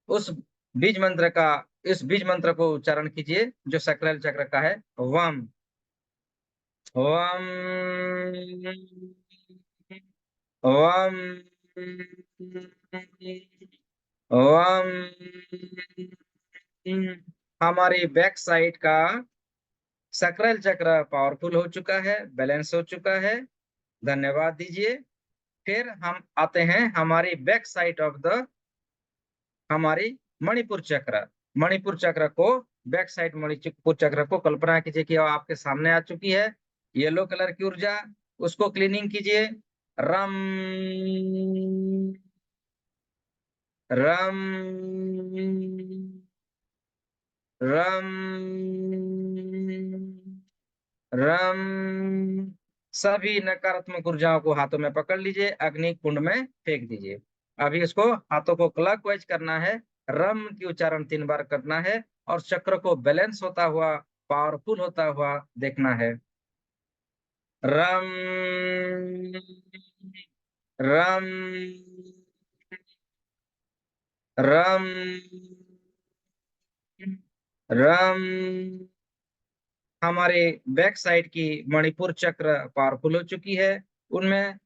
उस बीज मंत्र का इस बीज मंत्र को उच्चारण कीजिए जो सक्राल चक्र का है। वम वम वम वम। हमारी बैक साइड का सक्राल चक्र पावरफुल हो चुका है, बैलेंस हो चुका है। धन्यवाद दीजिए। फिर हम आते हैं हमारी बैक साइड ऑफ द हमारी मणिपुर चक्र। मणिपुर चक्र को बैक साइड मणिपुर चक्र को कल्पना कीजिए कि आपके सामने आ चुकी है। येलो कलर की ऊर्जा, उसको क्लीनिंग कीजिए। रम रम रम रम। सभी नकारात्मक ऊर्जाओं को हाथों में पकड़ लीजिए, अग्नि कुंड में फेंक दीजिए। अभी इसको हाथों को क्लॉकवाइज करना है, रम की उच्चारण 3 बार करना है और चक्र को बैलेंस होता हुआ, पावरफुल होता हुआ देखना है। रम रम रम रम। हमारे बैक साइड की मणिपुर चक्र पावरफुल हो चुकी है, उनमें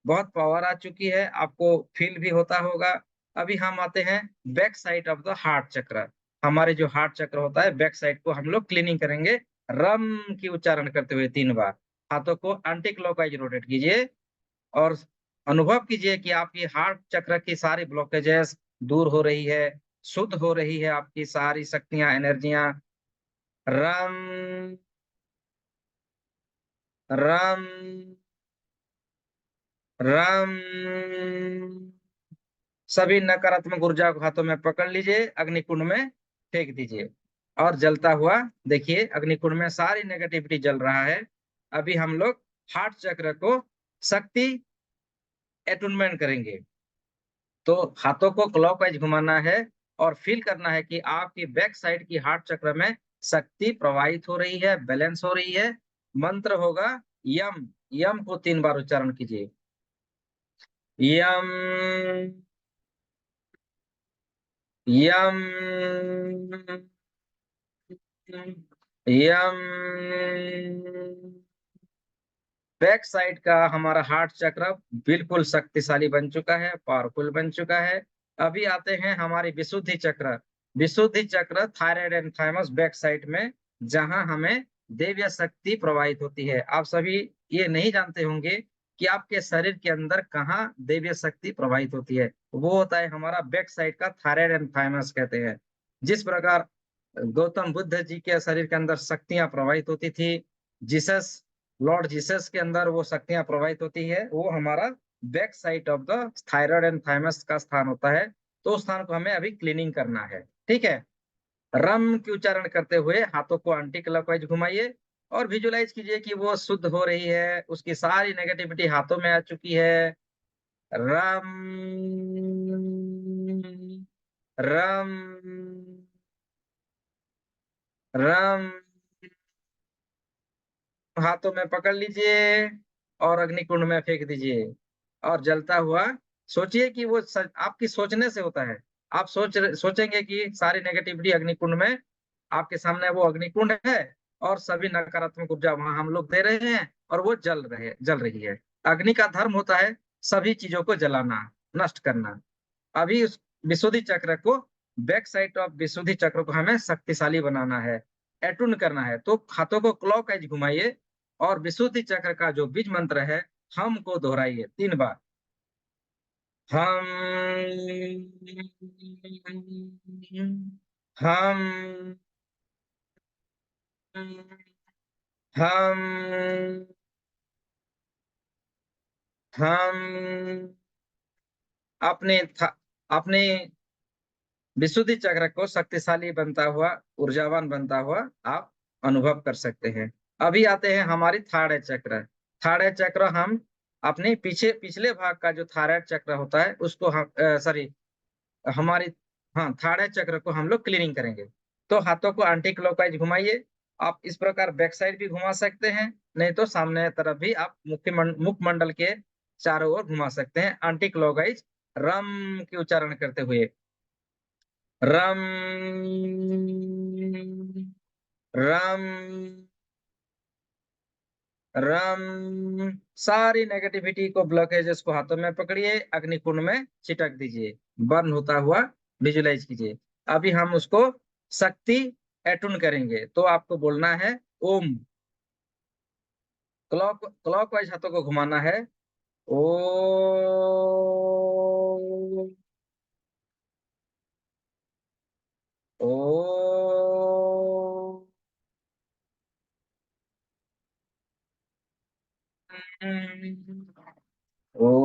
बहुत पावर आ चुकी है, आपको फील भी होता होगा। अभी हम आते हैं back side of the heart चक्र। हमारे जो हार्ट चक्र होता है बैक साइड को हम लोग क्लीनिंग करेंगे रम की उच्चारण करते हुए 3 बार। हाथों को एंटी क्लॉकवाइज रोटेट कीजिए और अनुभव कीजिए कि आपकी हार्ट चक्र की सारी ब्लॉकेजेस दूर हो रही है, शुद्ध हो रही है, आपकी सारी शक्तियां, एनर्जियां। रम रम रम। सभी नकारात्मक ऊर्जा को हाथों में पकड़ लीजिए, अग्निकुंड में फेंक दीजिए और जलता हुआ देखिए अग्निकुंड में सारी नेगेटिविटी जल रहा है। अभी हम लोग हार्ट चक्र को शक्ति एटुनमेंट करेंगे। तो हाथों को क्लॉकवाइज घुमाना है और फील करना है कि आपकी बैक साइड की हार्ट चक्र में शक्ति प्रवाहित हो रही है, बैलेंस हो रही है। मंत्र होगा यम। यम को 3 बार उच्चारण कीजिए। यम यम यम। बैक साइड का हमारा हार्ट चक्र बिल्कुल शक्तिशाली बन चुका है, पावरफुल बन चुका है। अभी आते हैं हमारी विशुद्धि चक्र। विशुद्धि चक्र thyroid and thymus back side में, जहां हमें देवीय शक्ति प्रवाहित होती है। आप सभी ये नहीं जानते होंगे कि आपके शरीर के अंदर कहाँ देवीय शक्ति प्रवाहित होती है। वो होता है हमारा बैक साइड का थायराइड एंड थाइमस कहते हैं। जिस प्रकार गौतम बुद्ध जी के शरीर के अंदर शक्तियां प्रवाहित होती थी, जीसस लॉर्ड जीसस के अंदर वो शक्तियां प्रवाहित होती है, वो हमारा back side of the thyroid and thymus का स्थान होता है। तो उस स्थान को हमें अभी क्लीनिंग करना है। ठीक है। रम की उच्चारण करते हुए हाथों को एंटी क्लॉकवाइज घुमाइए और विजुलाइज कीजिए कि वो शुद्ध हो रही है, उसकी सारी नेगेटिविटी हाथों में आ चुकी है। रम रम रम। हाथों में पकड़ लीजिए और अग्निकुंड में फेंक दीजिए और जलता हुआ सोचिए कि वो आपकी सोचने से होता है। आप सोचेंगे कि सारी नेगेटिविटी अग्निकुंड में, आपके सामने वो अग्निकुंड है और सभी नकारात्मक ऊर्जा वहां हम लोग दे रहे हैं और वो जल रही है। अग्नि का धर्म होता है सभी चीजों को जलाना, नष्ट करना। अभी उस विशुद्धि चक्र को, बैक साइड ऑफ विशुद्धि चक्र को हमें शक्तिशाली बनाना है, एटून करना है। तो हाथों को क्लॉकवाइज घुमाइए और विशुद्धि चक्र का जो बीज मंत्र है हम को दोहराइए 3 बार। हम हम हम हम अपने अपने विशुद्धि चक्र को शक्तिशाली बनता हुआ, ऊर्जावान बनता हुआ आप अनुभव कर सकते हैं। अभी आते हैं हमारी थायराइड चक्र। थायराइड चक्र हम अपने पिछले भाग का जो थायराइड चक्र होता है उसको हम सॉरी हमारी हाँ थायराइड चक्र को हम लोग क्लीनिंग करेंगे। तो हाथों को एंटी क्लॉकवाइज घुमाइए। आप इस प्रकार बैक साइड भी घुमा सकते हैं, नहीं तो सामने तरफ भी आप मुखमंडल के चारों ओर घुमा सकते हैं एंटी क्लॉकवाइज। रम के उच्चारण करते हुए, रम रम रम। सारी नेगेटिविटी को, ब्लॉकेजेस को हाथों में पकड़िए, अग्निकुंड में छिटक दीजिए, बर्न होता हुआ विजुलाइज कीजिए। अभी हम उसको शक्ति एटून करेंगे, तो आपको बोलना है ओम। क्लॉकवाइज हाथों को घुमाना है। ओ ओ ओ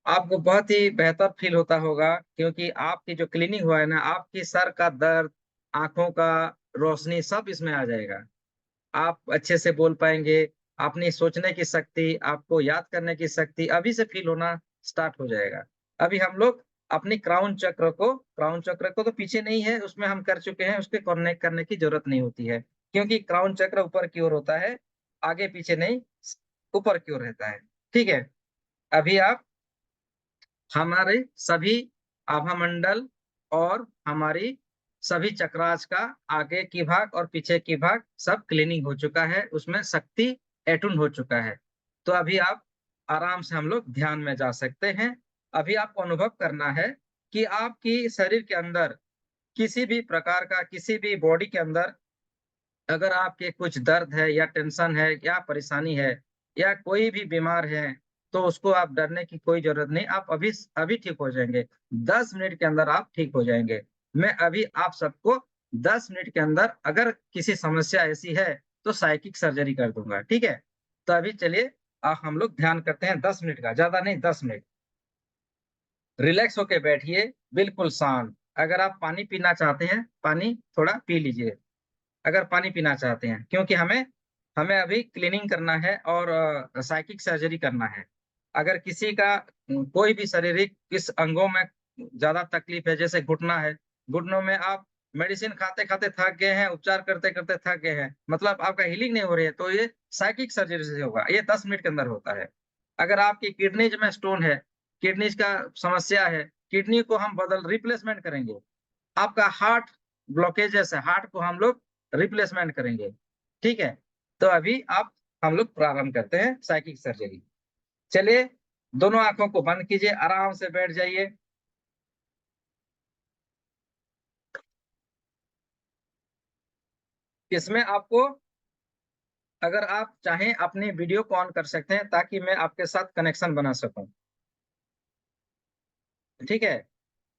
आपको बहुत ही बेहतर फील होता होगा, क्योंकि आपकी जो क्लीनिंग हुआ है ना, आपकी सर का दर्द, आंखों का रोशनी सब इसमें आ जाएगा। आप अच्छे से बोल पाएंगे। अपनी सोचने की शक्ति, आपको याद करने की शक्ति अभी से फील होना स्टार्ट हो जाएगा। अभी हम लोग अपनी क्राउन चक्र को तो पीछे नहीं है, उसमें हम कर चुके हैं, उसके कनेक्ट करने की जरूरत नहीं होती है, क्योंकि क्राउन चक्र ऊपर की ओर होता है, आगे पीछे नहीं, ऊपर की ओर रहता है। ठीक है। अभी आप हमारे सभी आभा मंडल और हमारी सभी चक्रास का आगे की भाग और पीछे की भाग सब क्लीनिंग हो चुका है, उसमें शक्ति एटून हो चुका है। तो अभी आप आराम से हम लोग ध्यान में जा सकते हैं। अभी आपको अनुभव करना है कि आपकी शरीर के अंदर किसी भी प्रकार का, किसी भी बॉडी के अंदर अगर आपके कुछ दर्द है या टेंशन है या परेशानी है या कोई भी बीमार है, तो उसको आप डरने की कोई जरूरत नहीं। आप अभी अभी ठीक हो जाएंगे। 10 मिनट के अंदर आप ठीक हो जाएंगे। मैं अभी आप सबको 10 मिनट के अंदर, अगर किसी समस्या ऐसी है तो साइकिक सर्जरी कर दूंगा। ठीक है। तो अभी चलिए हम लोग ध्यान करते हैं 10 मिनट का, ज्यादा नहीं, 10 मिनट। रिलैक्स होके बैठिए, बिल्कुल शांत। अगर आप पानी पीना चाहते हैं, पानी थोड़ा पी लीजिए, अगर पानी पीना चाहते हैं, क्योंकि हमें हमें अभी क्लीनिंग करना है और साइकिक सर्जरी करना है। अगर किसी का कोई भी शारीरिक किस अंगों में ज्यादा तकलीफ है, जैसे घुटना है, घुटनों में आप मेडिसिन खाते खाते थक गए हैं, उपचार करते करते थक गए हैं, मतलब आपका हीलिंग नहीं हो रही है, तो ये साइकिक सर्जरी से होगा। ये 10 मिनट के अंदर होता है। अगर आपकी किडनीज में स्टोन है, किडनीज का समस्या है, किडनी को हम बदल रिप्लेसमेंट करेंगे। आपका हार्ट ब्लॉकेजेस है, हार्ट को हम लोग रिप्लेसमेंट करेंगे। ठीक है। तो अभी आप हम लोग प्रारंभ करते हैं साइकिक सर्जरी। चलिए, दोनों आंखों को बंद कीजिए, आराम से बैठ जाइए। इसमें आपको, अगर आप चाहें, अपनी वीडियो को ऑन कर सकते हैं, ताकि मैं आपके साथ कनेक्शन बना सकूं। ठीक है।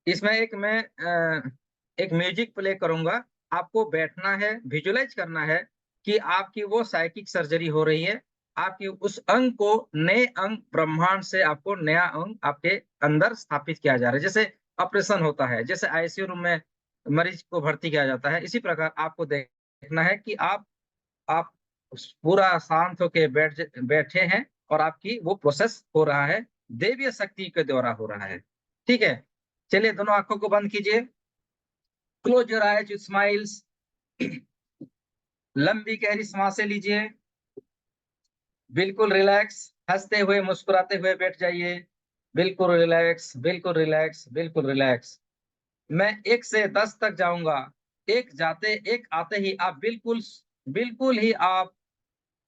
इसमें एक म्यूजिक प्ले करूंगा। आपको बैठना है, विजुलाइज करना है कि आपकी वो साइकिक सर्जरी हो रही है। आपकी उस अंग को, नए अंग ब्रह्मांड से आपको नया अंग आपके अंदर स्थापित किया जा रहा है। जैसे ऑपरेशन होता है, जैसे आईसीयू रूम में मरीज को भर्ती किया जाता है, इसी प्रकार आपको देखना है कि आप पूरा शांत होके बैठे हैं, और आपकी वो प्रोसेस हो रहा है, देवीय शक्ति के द्वारा हो रहा है। ठीक है। चलिए, दोनों आंखों को बंद कीजिए। Close your eyes with smiles. लंबी गहरी सांसें लीजिए, बिल्कुल रिलैक्स, हंसते हुए मुस्कुराते हुए बैठ जाइए। बिल्कुल रिलैक्स, बिल्कुल रिलैक्स, बिल्कुल रिलैक्स। मैं 1 से 10 तक जाऊंगा। एक आते ही आप बिल्कुल बिल्कुल ही आप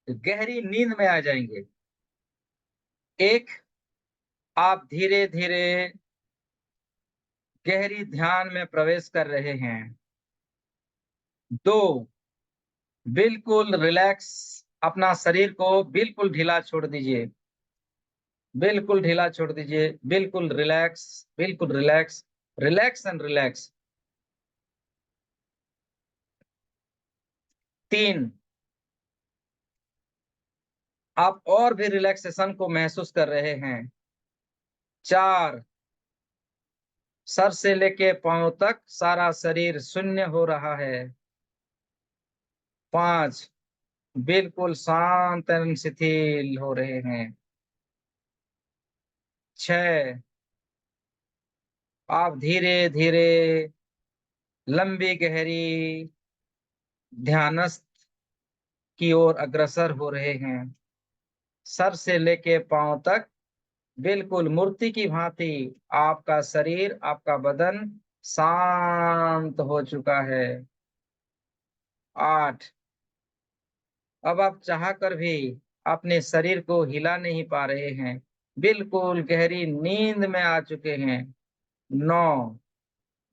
गहरी नींद में आ जाएंगे। एक, आप धीरे धीरे गहरी ध्यान में प्रवेश कर रहे हैं। 2, बिल्कुल रिलैक्स, अपना शरीर को बिल्कुल ढीला छोड़ दीजिए, बिल्कुल ढीला छोड़ दीजिए, बिल्कुल रिलैक्स, बिल्कुल रिलैक्स, रिलैक्स एंड रिलैक्स। 3, आप और भी रिलैक्सेशन को महसूस कर रहे हैं। 4, सर से लेके पांव तक सारा शरीर शून्य हो रहा है। 5, बिल्कुल शांत एवं शिथिल हो रहे हैं। 6, आप धीरे धीरे लंबी गहरी ध्यानस्थ की ओर अग्रसर हो रहे हैं। सर से लेके पांव तक बिल्कुल मूर्ति की भांति आपका शरीर, आपका बदन शांत हो चुका है। 8, अब आप चाह कर भी अपने शरीर को हिला नहीं पा रहे हैं, बिल्कुल गहरी नींद में आ चुके हैं। 9,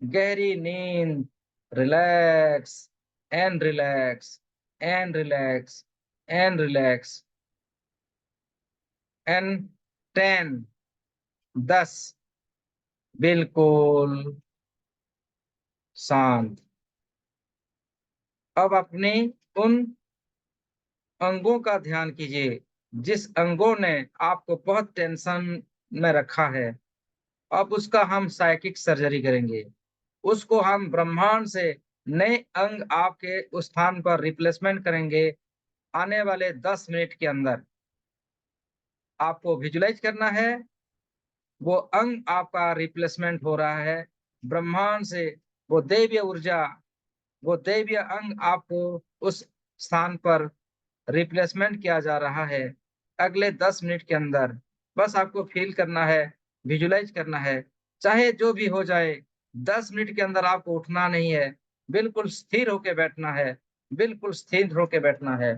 गहरी नींद, relax and relax and relax and relax and 10, 10, बिल्कुल शांत। अब अपने उन अंगों का ध्यान कीजिए जिस अंगों ने आपको बहुत टेंशन में रखा है। अब उसका हम साइकिक सर्जरी करेंगे। उसको हम ब्रह्मांड से नए अंग आपके उस स्थान पर रिप्लेसमेंट करेंगे। आने वाले 10 मिनट के अंदर आपको विजुलाइज करना है, वो अंग आपका रिप्लेसमेंट हो रहा है ब्रह्मांड से। वो दैवीय ऊर्जा, वो दैवीय अंग आपको उस स्थान पर रिप्लेसमेंट किया जा रहा है अगले 10 मिनट के अंदर। बस आपको फील करना है, विजुलाइज करना है, चाहे जो भी हो जाए। 10 मिनट के अंदर आपको उठना नहीं है, बिल्कुल स्थिर होके बैठना है, बिल्कुल स्थिर होके बैठना है।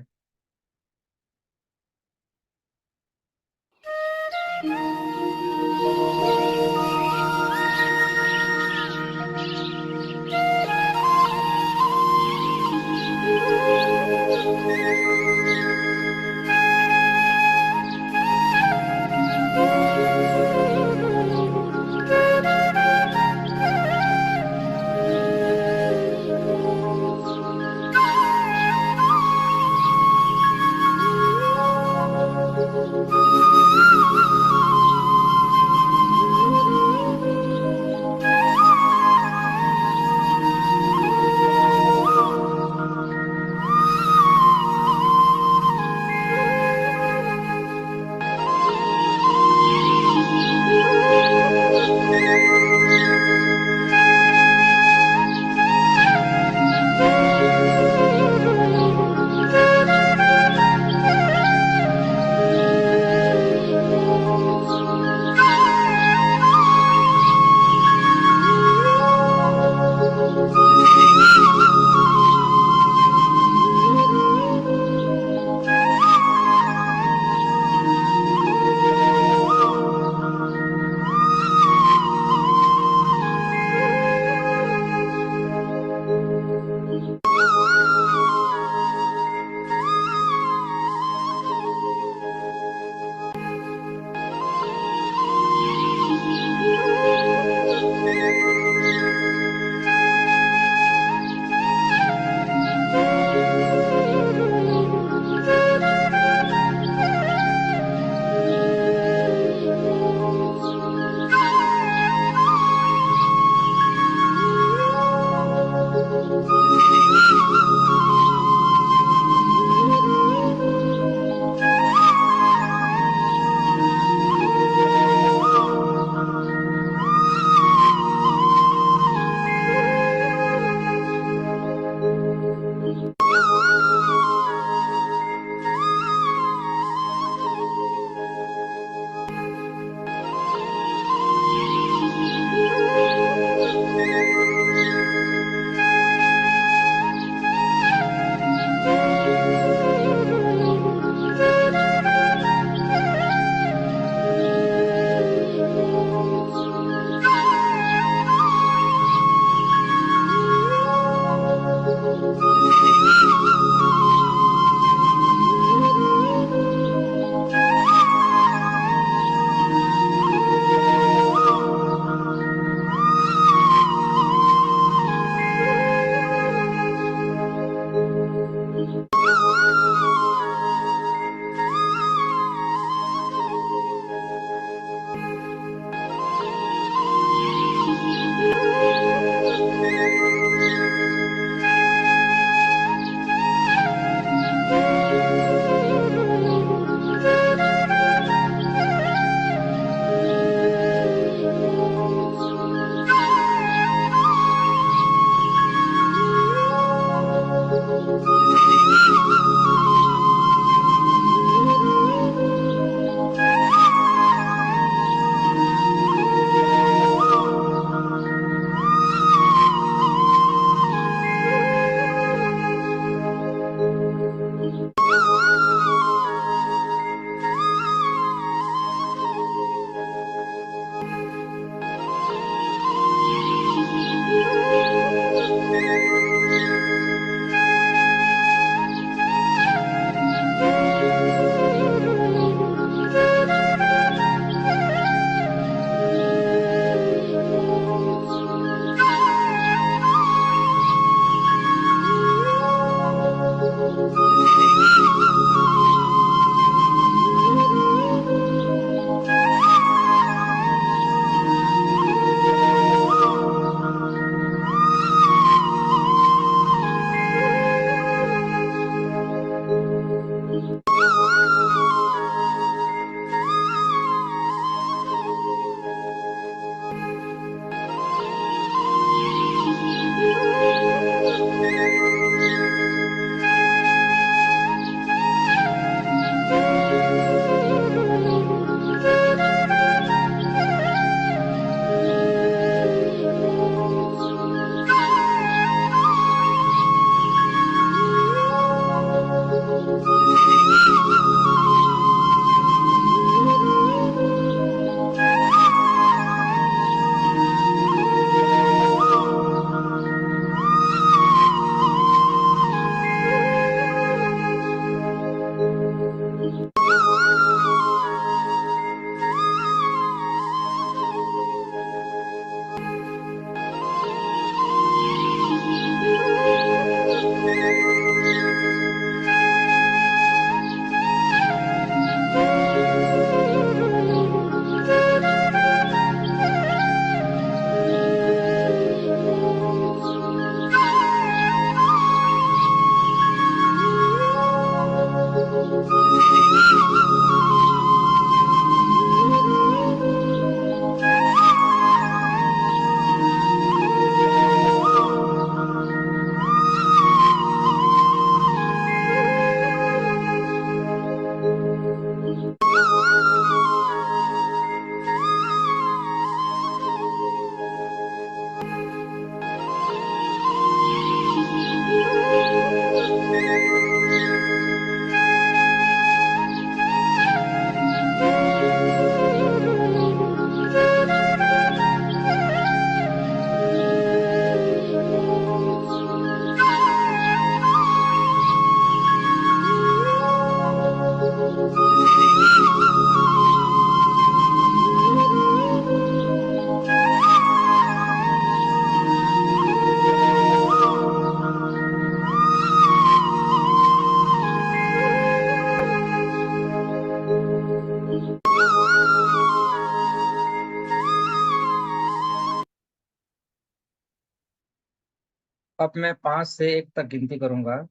अब मैं 5 से 1 तक गिनती करूंगा।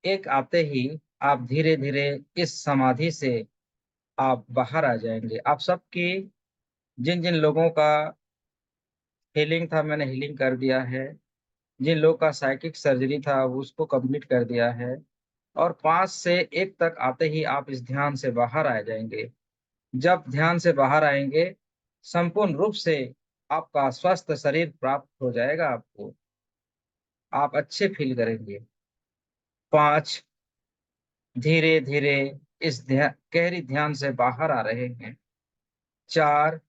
एक आते ही आप धीरे धीरे इस समाधि से आप बाहर आ जाएंगे। आप सबकी, जिन जिन लोगों का हीलिंग था मैंने हीलिंग कर दिया है, जिन लोगों का साइकिक सर्जरी था वो उसको कंप्लीट कर दिया है। और 5 से 1 तक आते ही आप इस ध्यान से बाहर आ जाएंगे। जब ध्यान से बाहर आएंगे, संपूर्ण रूप से आपका स्वस्थ शरीर प्राप्त हो जाएगा आपको। आप अच्छे फील करेंगे। 5, धीरे धीरे इस गहरी ध्यान से बाहर आ रहे हैं। 4,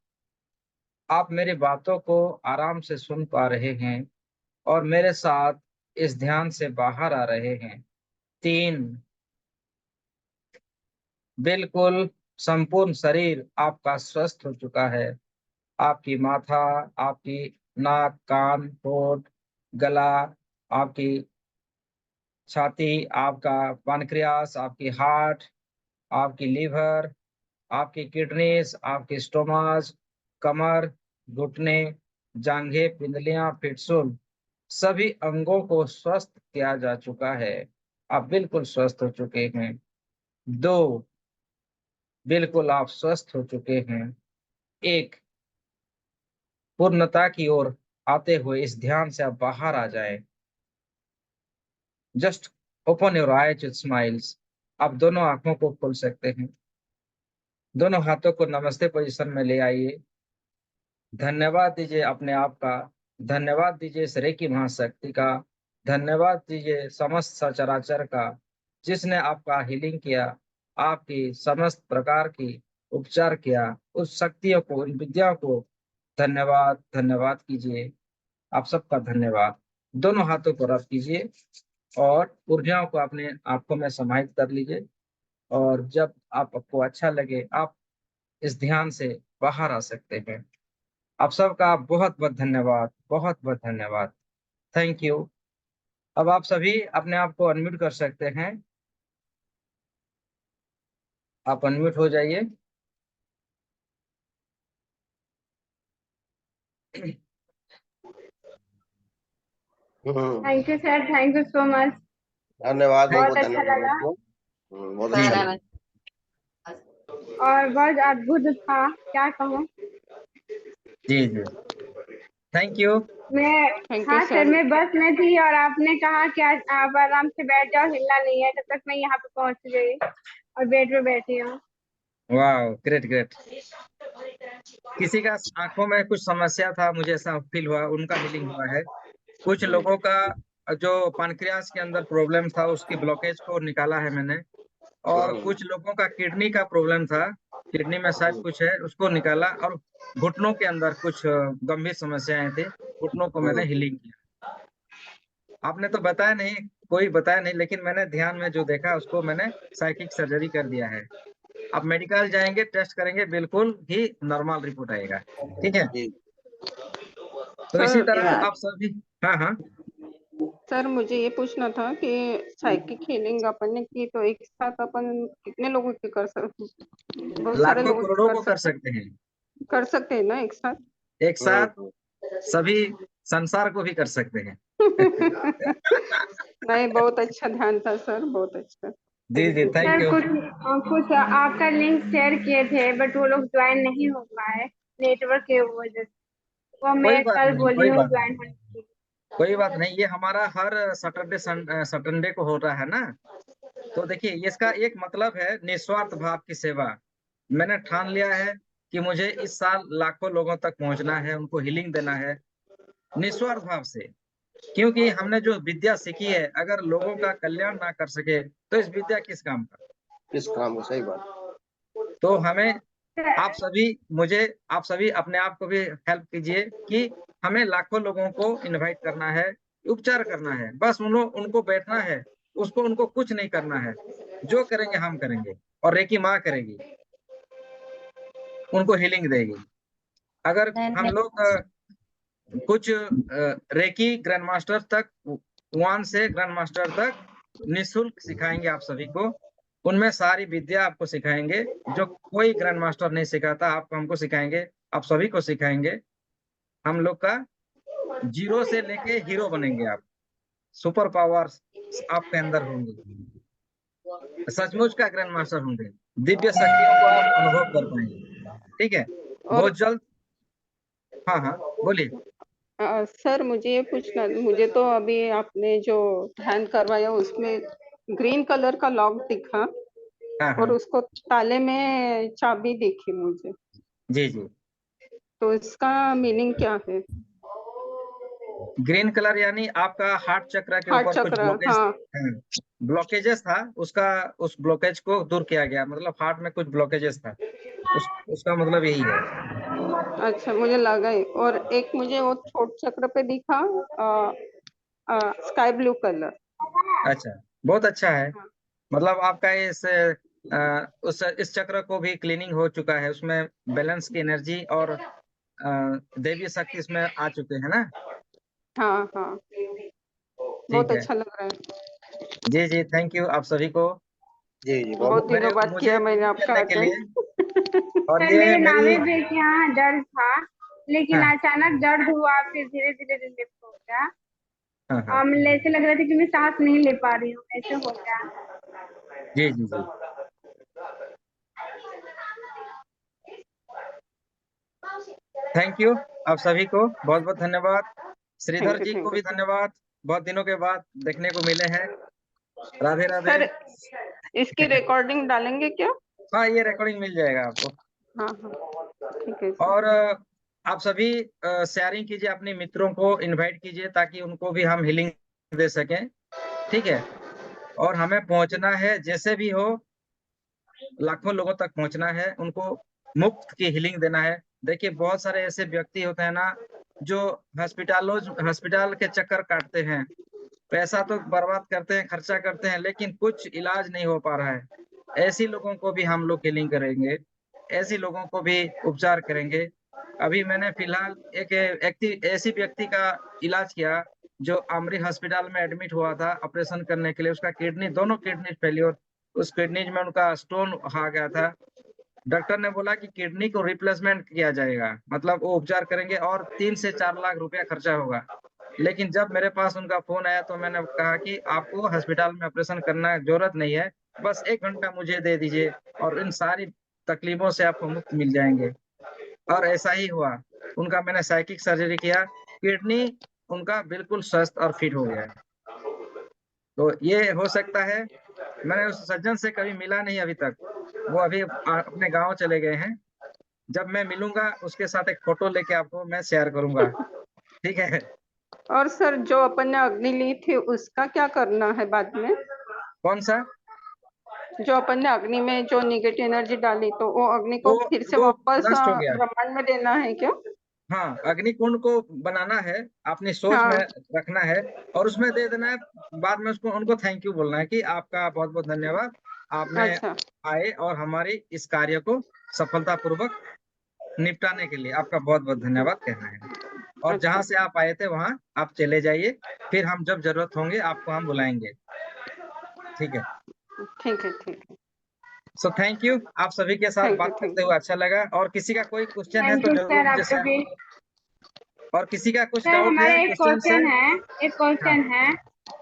आप मेरी बातों को आराम से सुन पा रहे हैं और मेरे साथ इस ध्यान से बाहर आ रहे हैं। 3, बिल्कुल संपूर्ण शरीर आपका स्वस्थ हो चुका है। आपकी माथा, आपकी नाक, कान, होंठ, गला, आपकी छाती, आपका पानक्रियास, आपकी हार्ट, आपकी लीवर, आपकी किडनीज, आपकी स्टोमास, कमर, घुटने, जांघें, पिंडलियां, फिटसूल, सभी अंगों को स्वस्थ किया जा चुका है। आप बिल्कुल स्वस्थ हो चुके हैं। 2, बिल्कुल आप स्वस्थ हो चुके हैं। 1, पूर्णता की ओर आते हुए इस ध्यान से आप बाहर आ जाएं। Just open your eyes with smiles. आप दोनों आंखों को खोल सकते हैं। दोनों हाथों को नमस्ते पोजीशन में ले आइए। धन्यवाद दीजिए अपने आप का। धन्यवाद दीजिए इस रेकी महाशक्ति का। धन्यवाद दीजिए समस्त सचराचर का, जिसने आपका हीलिंग किया, आपकी समस्त प्रकार की उपचार किया। उस शक्तियों को, उन विद्याओं को धन्यवाद धन्यवाद कीजिए। आप सबका धन्यवाद। दोनों हाथों को रब कीजिए और ऊर्जाओं को अपने आंखों में समाहित कर लीजिए। और जब आपको अच्छा लगे, आप इस ध्यान से बाहर आ सकते हैं। आप सबका बहुत बहुत धन्यवाद, बहुत बहुत धन्यवाद। Thank you. अब आप सभी अपने आप को अनम्यूट कर सकते हैं। आप अनम्यूट हो जाइए।
Hmm,
thank you sir, thank you so much.
धन्यवाद, बहुत
बहुत
बहुत
अच्छा
धन्यवाद
लगा
आपको। बहुत
जी
अच्छा
जी।
लगा।
और बहुत अद्भुत था, क्या कहूँ।
जी जी। Thank you.
मैं,
थैंक यू
हाँ सर,
सर।
मैं बस में थी और आपने कहा कि आज आप आराम से बैठ जाओ, हिलना नहीं है। तब तक मैं यहाँ पे पहुंच गई और बेड पे बैठी हूँ।
वाह, ग्रेट ग्रेट। किसी का आंखों में कुछ समस्या था, मुझे ऐसा फील हुआ, उनका हीलिंग हुआ है। कुछ लोगों का जो पानक्रियास के अंदर प्रॉब्लम था, उसकी ब्लॉकेज को निकाला है मैंने। और कुछ लोगों का किडनी का प्रॉब्लम था, किडनी में शायद कुछ है, उसको निकाला। और घुटनों के अंदर कुछ गंभीर समस्याएं थी, घुटनों को मैंने हीलिंग किया। आपने तो बताया नहीं, कोई बताया नहीं, लेकिन मैंने ध्यान में जो देखा उसको मैंने साइकिक सर्जरी कर दिया है। अब मेडिकल जाएंगे, टेस्ट करेंगे, बिल्कुल ही नॉर्मल रिपोर्ट आएगा। ठीक है।
जी।
तो इसी
सर
तरह आप सभी। हाँ हाँ।
सर मुझे ये पूछना था कि साइकिक हीलिंग अपन ने की तो एक साथ अपन कितने लोगों की कर सकते, बहुत सारे
लाखों
लोगों की
करोड़ों को कर सकते हैं
कर सकते हैं ना एक साथ?
एक साथ। सभी संसार को भी कर सकते हैं।
नहीं, बहुत अच्छा ध्यान था सर, बहुत अच्छा।
जी
थैंक
जी,
यू।
Thank
sir
you.
कुछ आपका लिंक शेयर किए थे, बट वो लोग ज्वाइन नहीं हो पाए नेटवर्क की वजह से। वो
कोई
मैं
बात
कल
नहीं,
बोली
कोई
हूँ
बात
ज्वाइन
नहीं,
होने की।
कोई बात नहीं। ये हमारा हर सैटरडे सैटरडे को हो रहा है ना। तो देखिए, इसका एक मतलब है निस्वार्थ भाव की सेवा। मैंने ठान लिया है कि मुझे इस साल लाखों लोगों तक पहुंचना है, उनको हीलिंग देना है, निस्वार्थ भाव से। क्योंकि हमने जो विद्या सीखी है, अगर लोगों का कल्याण ना कर सके तो इस विद्या किस काम का।
किस काम का, सही बात।
तो हमें, आप सभी, मुझे, आप सभी अपने आप को भी हेल्प कीजिए कि हमें लाखों लोगों को इनवाइट करना है, उपचार करना है। बस उनको बैठना है, उसको उनको कुछ नहीं करना है। जो करेंगे हम करेंगे, और रेकी माँ करेगी, उनको हीलिंग देगी। अगर हम लोग कुछ रेकी ग्रैंड मास्टर तक, 1 से ग्रैंड मास्टर तक निःशुल्क सिखाएंगे आप सभी को। उनमें सारी विद्या आपको सिखाएंगे, जो कोई ग्रैंड मास्टर नहीं सिखाता, आपको हमको सिखाएंगे, आप सभी को सिखाएंगे। हम लोग का जीरो से लेके हीरो बनेंगे आप। सुपर पावर्स आपके अंदर होंगे, सचमुच का ग्रैंड मास्टर होंगे, दिव्य शक्तियों को आप अनुभव कर पाएंगे। ठीक है,
और
बहुत जल्द। हाँ हाँ, बोलिए।
सर मुझे ये पूछना, मुझे तो अभी आपने जो ध्यान करवाया उसमें ग्रीन कलर का लॉक दिखा
हाँ
और
हाँ,
उसको ताले में चाबी दिखी मुझे,
जी जी।
तो इसका मीनिंग क्या है?
ग्रीन कलर यानी आपका हार्ट चक्र के
हार्ट
ऊपर कुछ
चक्र,
ब्लॉकेज,
हाँ।
ब्लॉकेजेस था उसका, उस ब्लॉकेज को दूर किया गया, मतलब हार्ट में कुछ ब्लॉकेजेस था, उसका मतलब यही है।
अच्छा, मुझे लगा ही। और एक मुझे वो छोट चक्र पे दिखा स्काई ब्लू कलर।
अच्छा, बहुत अच्छा है।
हाँ
मतलब आपका इस चक्र को भी क्लीनिंग हो चुका है, उसमें बैलेंस की एनर्जी और दैवीय शक्ति इसमें आ चुके हैं ना।
हाँ हाँ,
ठीक
बहुत
है,
अच्छा लग रहा है।
जी जी, थैंक यू आप सभी को,
जी जी
बहुत
मेरे
दिनों बाद
मुझे
किया मैंने
क्लीनिंग
आपका
करने के लिए।
अटेंड।
और
सर
ये
मेरे
मेरी,
नाभि पे के यहाँ दर्द था, लेकिन
हाँ
अचानक दर्द हुआ, फिर धीरे धीरे रिलीफ हो गया।
हाँ हाँ,
और मुझे ऐसे लग रहा था कि मैं सांस नहीं ले पा रही हूँ, ऐसे हो गया।
जी जी जी, थैंक यू आप सभी को, बहुत बहुत धन्यवाद। श्रीधर जी को
थैंक यू
भी
सर।
धन्यवाद, बहुत दिनों के बाद देखने को मिले हैं। राधे राधे।
सर इसकी रिकॉर्डिंग डालेंगे क्या?
हाँ, ये रिकॉर्डिंग मिल जाएगा आपको।
हाँ हाँ, ठीक है सर।
और आप सभी शेयरिंग कीजिए, अपने मित्रों को इनवाइट कीजिए ताकि उनको भी हम हीलिंग दे सकें। ठीक है, और हमें पहुंचना है, जैसे भी हो लाखों लोगों तक पहुंचना है, उनको मुफ्त की हीलिंग देना है। देखिए, बहुत सारे ऐसे व्यक्ति होते हैं ना जो हॉस्पिटल के चक्कर काटते हैं, पैसा तो बर्बाद करते हैं, खर्चा करते हैं, लेकिन कुछ इलाज नहीं हो पा रहा है। ऐसी लोगों को भी हम लोग हीलिंग करेंगे, ऐसी लोगों को भी उपचार करेंगे। अभी मैंने फिलहाल एक ऐसी व्यक्ति का इलाज किया जो आमरी हॉस्पिटल में एडमिट हुआ था ऑपरेशन करने के लिए, उसका किडनी, दोनों किडनी फेल्योर, उस किडनी में उनका स्टोन आ गया था। डॉक्टर ने बोला कि किडनी को रिप्लेसमेंट किया जाएगा, मतलब वो उपचार करेंगे और 3 से 4 लाख रुपया खर्चा होगा। लेकिन जब मेरे पास उनका फोन आया तो मैंने कहा कि आपको हॉस्पिटल में ऑपरेशन करना जरूरत नहीं है, बस 1 घंटा मुझे दे दीजिए और इन सारी तकलीफों से आपको मुक्त मिल जाएंगे। और ऐसा ही हुआ, उनका मैंने साइकिक सर्जरी किया, किडनी उनका बिल्कुल स्वस्थ और फिट हो गया। तो ये हो सकता है। मैंने उस सज्जन से कभी मिला नहीं अभी तक, वो अभी अपने गांव चले गए हैं। जब मैं मिलूंगा उसके साथ एक फोटो लेके आपको मैं शेयर करूंगा। ठीक है,
और सर जो अपन ने अग्नि ली थी उसका क्या करना है बाद में?
कौन सा?
जो अपन ने अग्नि में जो निगेटिव एनर्जी डाली, तो वो अग्नि को
वो
फिर से
वो
वापस
नष्ट हो गया।
ब्रह्मांड में देना है क्या?
हाँ, अग्निकुंड को बनाना है, अपनी सोच में
हाँ।
रखना है और उसमें दे देना है। बाद में उसको उनको थैंक यू बोलना है कि आपका बहुत बहुत धन्यवाद, आपने
अच्छा
आए और हमारी इस कार्य को सफलतापूर्वक निपटाने के लिए आपका बहुत बहुत धन्यवाद कहना है। और
अच्छा,
जहां से आप आए थे वहां आप चले जाइए, फिर हम जब जरूरत होंगे आपको हम बुलाएंगे। ठीक है,
ठीक है, ठीक है।
सो थैंक यू, आप सभी के साथ बात करते
थैंक
हुए अच्छा लगा। और किसी का कोई क्वेश्चन है
थैंक
तो
यू
जरूर
सर,
मुझे
आपको भी।
और किसी का कुछ
सर
डाउट
हमारा
है,
एक
क्वेश्चन है?
क्वेश्चन है, एक
हाँ
क्वेश्चन है।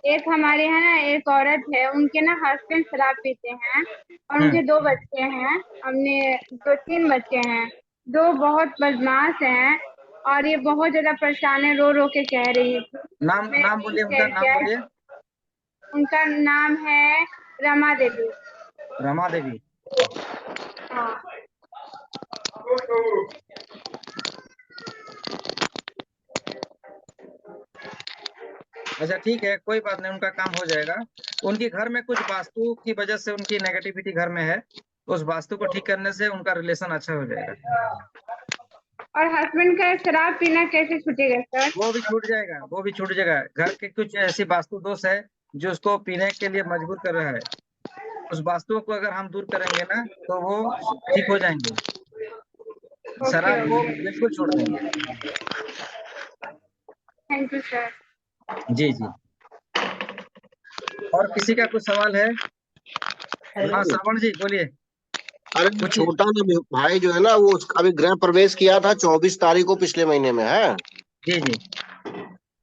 एक हमारे यहाँ ना एक औरत है, उनके ना हस्बैंड शराब पीते हैं और
हम्म,
उनके 2 बच्चे हैं। हमने 2-3 बच्चे हैं, 2 बहुत बदमाश हैं और ये बहुत ज्यादा परेशान है, रो रो के कह रही थी।
नाम
मैं
नाम
भी
बोलिए, उनका नाम
क्या,
बोलिए।
उनका नाम है रमा देवी।
रमा देवी।
हाँ।
अच्छा ठीक है, कोई बात नहीं, उनका काम हो जाएगा। उनके घर में कुछ वास्तु की वजह से उनकी नेगेटिविटी घर में है, उस वास्तु को ठीक करने से उनका रिलेशन अच्छा हो जाएगा।
और हस्बैंड का शराब पीना कैसे छूटेगा सर?
वो भी छूट जाएगा, वो भी छूट जाएगा। घर के कुछ ऐसी वास्तु दोष है जो उसको पीने के लिए मजबूर कर रहा है, उस वास्तुओं को अगर हम दूर करेंगे ना तो वो ठीक हो जाएंगे,
ओके
शराब वो
ओके,
बिल्कुल छोड़ देंगे।
Thank you sir.
जी जी, और किसी का कुछ सवाल है? हाँ,
अरे
श्रवण जी बोलिए,
वो
पूछिए।
छोटा ना भाई जो है ना, वो अभी गृह प्रवेश किया था 24 तारीख को पिछले महीने में है।
जी जी,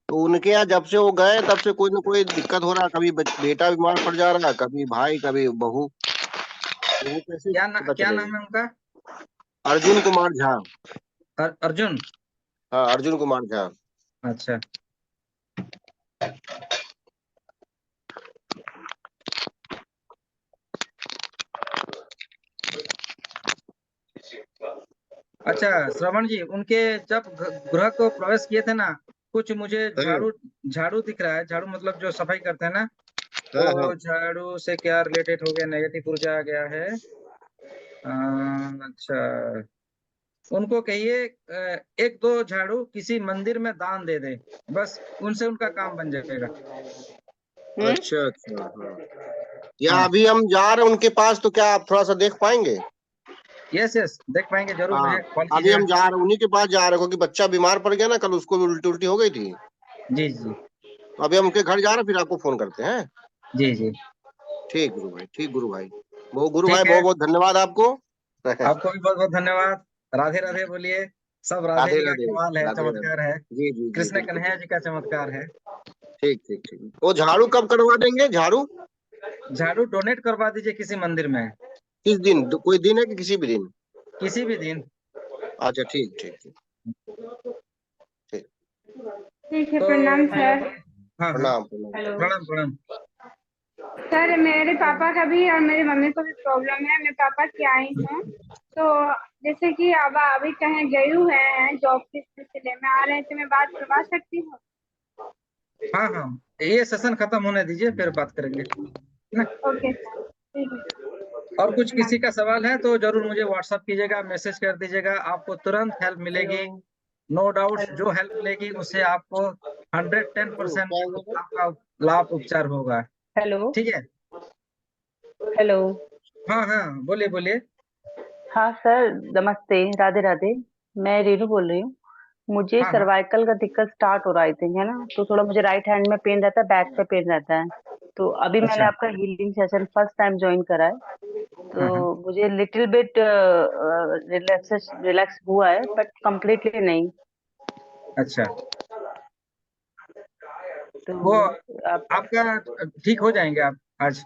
तो उनके यहाँ जब से वो गए तब से कोई ना कोई दिक्कत हो रहा है, कभी बेटा बीमार पड़ जा रहा है, कभी भाई, कभी बहू। तो वो कैसे पता
क्या
चलेगा?
नाम है उनका?
अर्जुन कुमार झा।
अर्जुन।
हाँ, अर्जुन कुमार झा।
अच्छा। अच्छा श्रवण जी, उनके जब गृह को प्रवेश किए थे ना, कुछ मुझे
हाँ
झाड़ू झाड़ू दिख रहा है। झाड़ू मतलब जो सफाई करते हैं ना,
हाँ हाँ।
तो झाड़ू से क्या रिलेटेड हो गया? नेगेटिव ऊर्जा आ गया है। अच्छा, उनको कहिए एक दो झाड़ू किसी मंदिर में दान दे दे, बस उनसे उनका काम बन जाएगा।
अच्छा अच्छा, हाँ। या
हाँ,
अभी हम जा रहे हैं उनके पास, तो क्या आप थोड़ा सा देख पाएंगे?
यस यस, देख पाएंगे जरूर,
हाँ,
मुझे कॉल
अभी
कीजिएगा।
हम जा रहे हैं, उन्हीं के पास जा रहे हैं, क्योंकि बच्चा बीमार पड़ गया ना, कल उसको भी उल्टी उल्टी हो गई थी।
जी जी।
तो अभी हम उनके घर जा रहे हैं, फिर आपको फोन करते हैं।
जी जी।
ठीक गुरु भाई, ठीक गुरु भाई। वो गुरु भाई,
ठीक है,
बहुत बहुत धन्यवाद आपको।
आपको भी बहुत बहुत धन्यवाद। राधे राधे बोलिए। सब राधे
राधे
जी का
राधे।
कमाल है,
राधे राधे।
चमत्कार है।
जी जी जी,
कृष्ण
बिल्कुल
कन्हैया
बिल्कुल।
जी का चमत्कार है।
ठीक ठीक ठीक। वो झाड़ू कब करवा देंगे, झाड़ू?
झाड़ू डोनेट करवा दीजिए किसी मंदिर में,
किस दिन? कोई दिन है कि किसी भी दिन?
किसी भी दिन।
अच्छा, ठीक ठीक ठीक ठीक।
ठीक है,
तो
प्रणाम सर।
हाँ हाँ,
प्रणाम प्रणाम।
हेलो
प्रणाम प्रणाम।
सर, मेरे पापा का भी और मेरी मम्मी को भी प्रॉब्लम है। मैं पापा की आई हूँ, तो जैसे कि अब अभी कहीं गए हुए हैं जॉब के सिलसिले में, आ रहे हैं, तो मैं बात करवा सकती हूँ?
हाँ हाँ, ये सेशन खत्म होने दीजिए, फिर बात करेंगे ना।
ओके सर, ठीक है।
और कुछ
प्रणाम।
किसी का सवाल है तो जरूर मुझे व्हाट्सअप कीजिएगा, मैसेज कर दीजिएगा, आपको तुरंत हेल्प मिलेगी। नो डाउट, जो हेल्प मिलेगी उससे आपको 110% आपका लाभ उपचार होगा।
हेलो।
ठीक है।
हेलो।
हाँ हाँ, बोलिए बोलिए।
हाँ सर, नमस्ते, राधे राधे। मैं रेनू बोल रही हूँ। मुझे
हाँ हाँ।
सर्वाइकल का दिक्कत स्टार्ट हो रहा है, है ना, तो थोड़ा मुझे राइट हैंड में पेन रहता है, बैक पे पेन रहता है। तो अभी मैंने
अच्छा।
आपका healing session first time join करा है,
हाँ हाँ।
तो मुझे लिटिल बिट रिलैक्स हुआ है, बट कम्प्लीटली नहीं।
अच्छा, वो
तो आप,
आपका ठीक हो जाएंगे आप आज,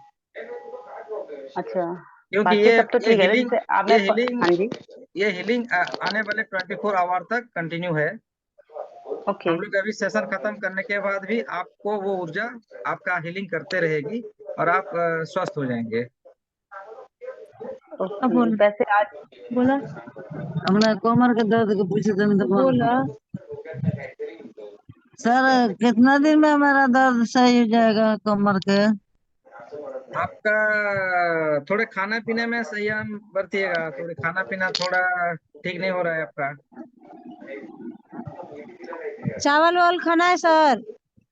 अच्छा,
क्योंकि
बाकी सब तो
ये
ठीक है ना,
हीलिंग
जैसे आप
ये
मैं
हीलिंग
हाँ जी।
ये हीलिंग आने वाले 24 आवर तक कंटिन्यू है।
ओके।
हम लोग अभी सेशन खत्म करने के बाद भी आपको वो ऊर्जा आपका हीलिंग करते रहेगी और आप स्वस्थ हो जाएंगे।
ओके, वैसे आज
बोला हमरा कमर के दर्द के पूछे तनी तो बोला सर कितना दिन में हमारा दर्द सही हो जाएगा कमर के?
आपका थोड़े खाना पीने में संयम बरतिएगा, थोड़े खाना पीना थोड़ा ठीक नहीं हो रहा है आपका।
चावल वावल खाना है सर?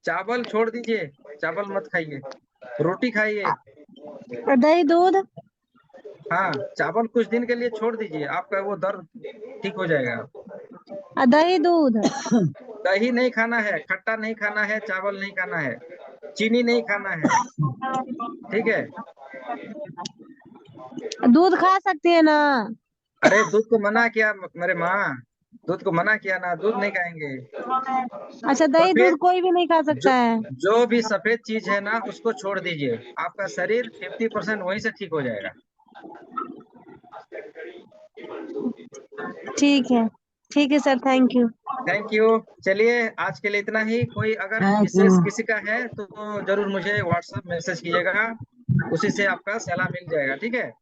चावल छोड़ दीजिए, चावल मत खाइए, रोटी खाइए।
और दही दूध?
हाँ, चावल कुछ दिन के लिए छोड़ दीजिए, आपका वो दर्द ठीक हो जाएगा।
और दही दूध?
दही नहीं खाना है, खट्टा नहीं खाना है, चावल नहीं खाना है, चीनी नहीं खाना है। ठीक है।
दूध खा सकती है ना?
अरे दूध को मना किया मेरे माँ, दूध को मना किया ना, दूध नहीं खाएंगे।
अच्छा, दही
सफेद
दूध कोई भी नहीं खा
जो
सकता है?
जो भी सफेद चीज है ना उसको छोड़ दीजिए, आपका शरीर 50% वहीं से ठीक हो जाएगा।
ठीक है sir, thank you.
Thank you. चलिए आज के लिए इतना ही। कोई अगर
थैंक यू।
विशेष किसी का है तो जरूर मुझे व्हाट्सएप मैसेज कीजिएगा, उसी से आपका सलाह मिल जाएगा। ठीक है।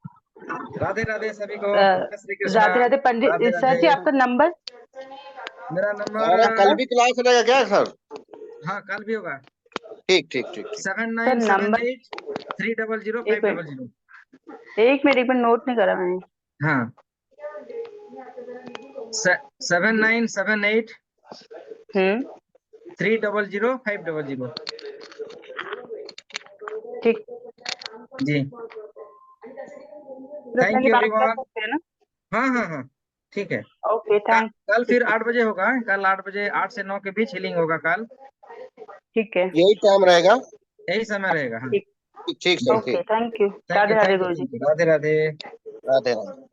राधे राधे सभी को, जय श्री कृष्णा।
राधे राधे
राधे
पंडित सर जी,
राधे।
आपका नंबर।
मेरा
अरे, कल
नंबर,
भी क्लास रहेगा क्या सर?
हाँ कल भी होगा।
ठीक ठीक ठीक ठीक।
सर
7978 300 500।
एक मिनट नोट नहीं करा मैंने।
हाँ, 7978
हम्म।
300 500।
ठीक।
जी।
कृष्णा
थैंक
जी
यू
बात कर
एवरीवन।
सकते हैं ना?
हाँ हाँ हाँ, ठीक है।
Okay, thank.
कल फिर 8 बजे होगा, कल 8 बजे, 8 से 9 के बीच हीलिंग होगा कल।
ठीक है।
यही टाइम रहेगा?
यही समय रहेगा। हाँ।
ठीक।
ठीक ठीक सर,
ओके,
ठीक।
Thank you.
Thank
Radhe
you
Radhe
thank you
guru ji.
Thank you. Radhe Radhe.
Radhe Radhe.